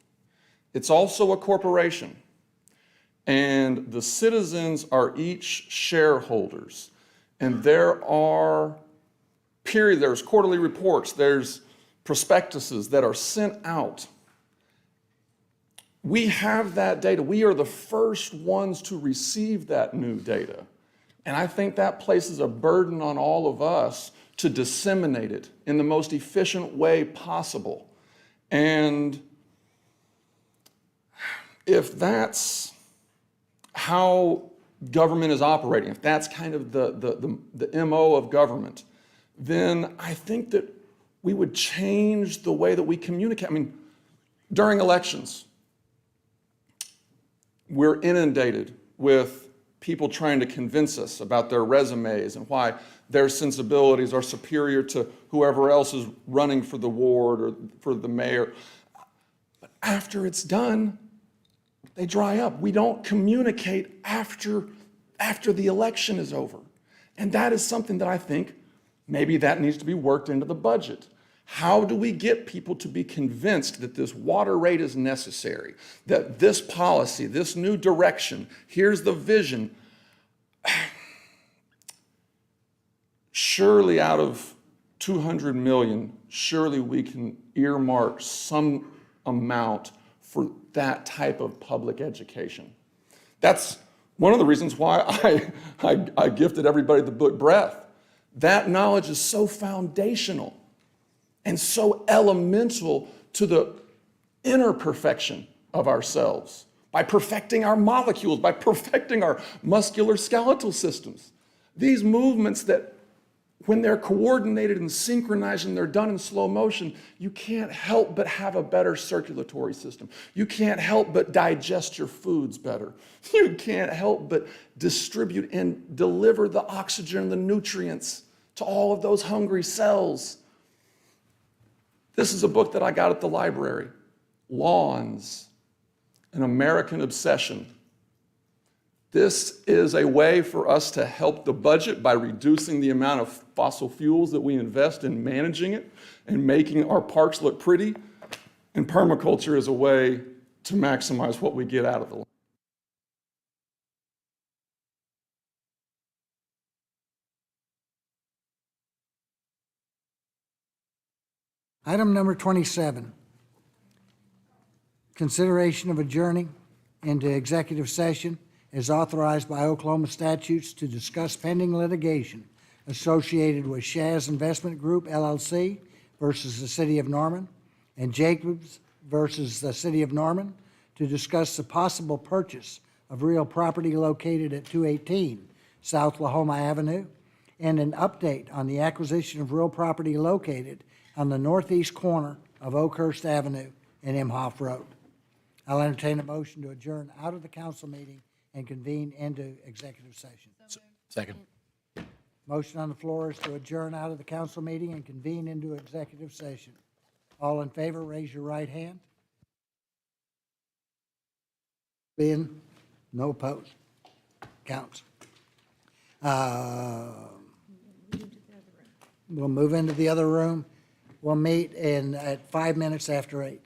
Speaker 9: it's also a corporation. And the citizens are each shareholders. And there's quarterly reports, there's prospectuses that are sent out. We have that data. We are the first ones to receive that new data. And I think that places a burden on all of us to disseminate it in the most efficient way possible. And if that's how government is operating, if that's kind of the MO of government, then I think that we would change the way that we communicate. I mean, during elections, we're inundated with people trying to convince us about their resumes and why their sensibilities are superior to whoever else is running for the ward or for the mayor. But after it's done, they dry up. We don't communicate after the election is over. And that is something that I think maybe that needs to be worked into the budget. How do we get people to be convinced that this water rate is necessary, that this policy, this new direction, here's the vision? Surely out of 200 million, surely we can earmark some amount for that type of public education. That's one of the reasons why I gifted everybody the book Breath. That knowledge is so foundational and so elemental to the inner perfection of ourselves, by perfecting our molecules, by perfecting our musculoskeletal systems. These movements that, when they're coordinated and synchronized and they're done in slow motion, you can't help but have a better circulatory system. You can't help but digest your foods better. You can't help but distribute and deliver the oxygen and the nutrients to all of those hungry cells. This is a book that I got at the library, Lawns, An American Obsession. This is a way for us to help the budget by reducing the amount of fossil fuels that we invest in managing it and making our parks look pretty. And permaculture is a way to maximize what we get out of the land.
Speaker 1: Item number 27, consideration of adjourning into executive session is authorized by Oklahoma statutes to discuss pending litigation associated with Shaz Investment Group LLC versus the City of Norman and Jacobs versus the City of Norman to discuss the possible purchase of real property located at 218 South Lahoma Avenue and an update on the acquisition of real property located on the northeast corner of Oakhurst Avenue and Imhoff Road. I'll entertain a motion to adjourn out of the council meeting and convene into executive session.
Speaker 2: Second.
Speaker 1: Motion on the floor is to adjourn out of the council meeting and convene into executive session. All in favor, raise your right hand. Being no opposed. Counts. We'll move into the other room. We'll meet at 5 minutes after 8.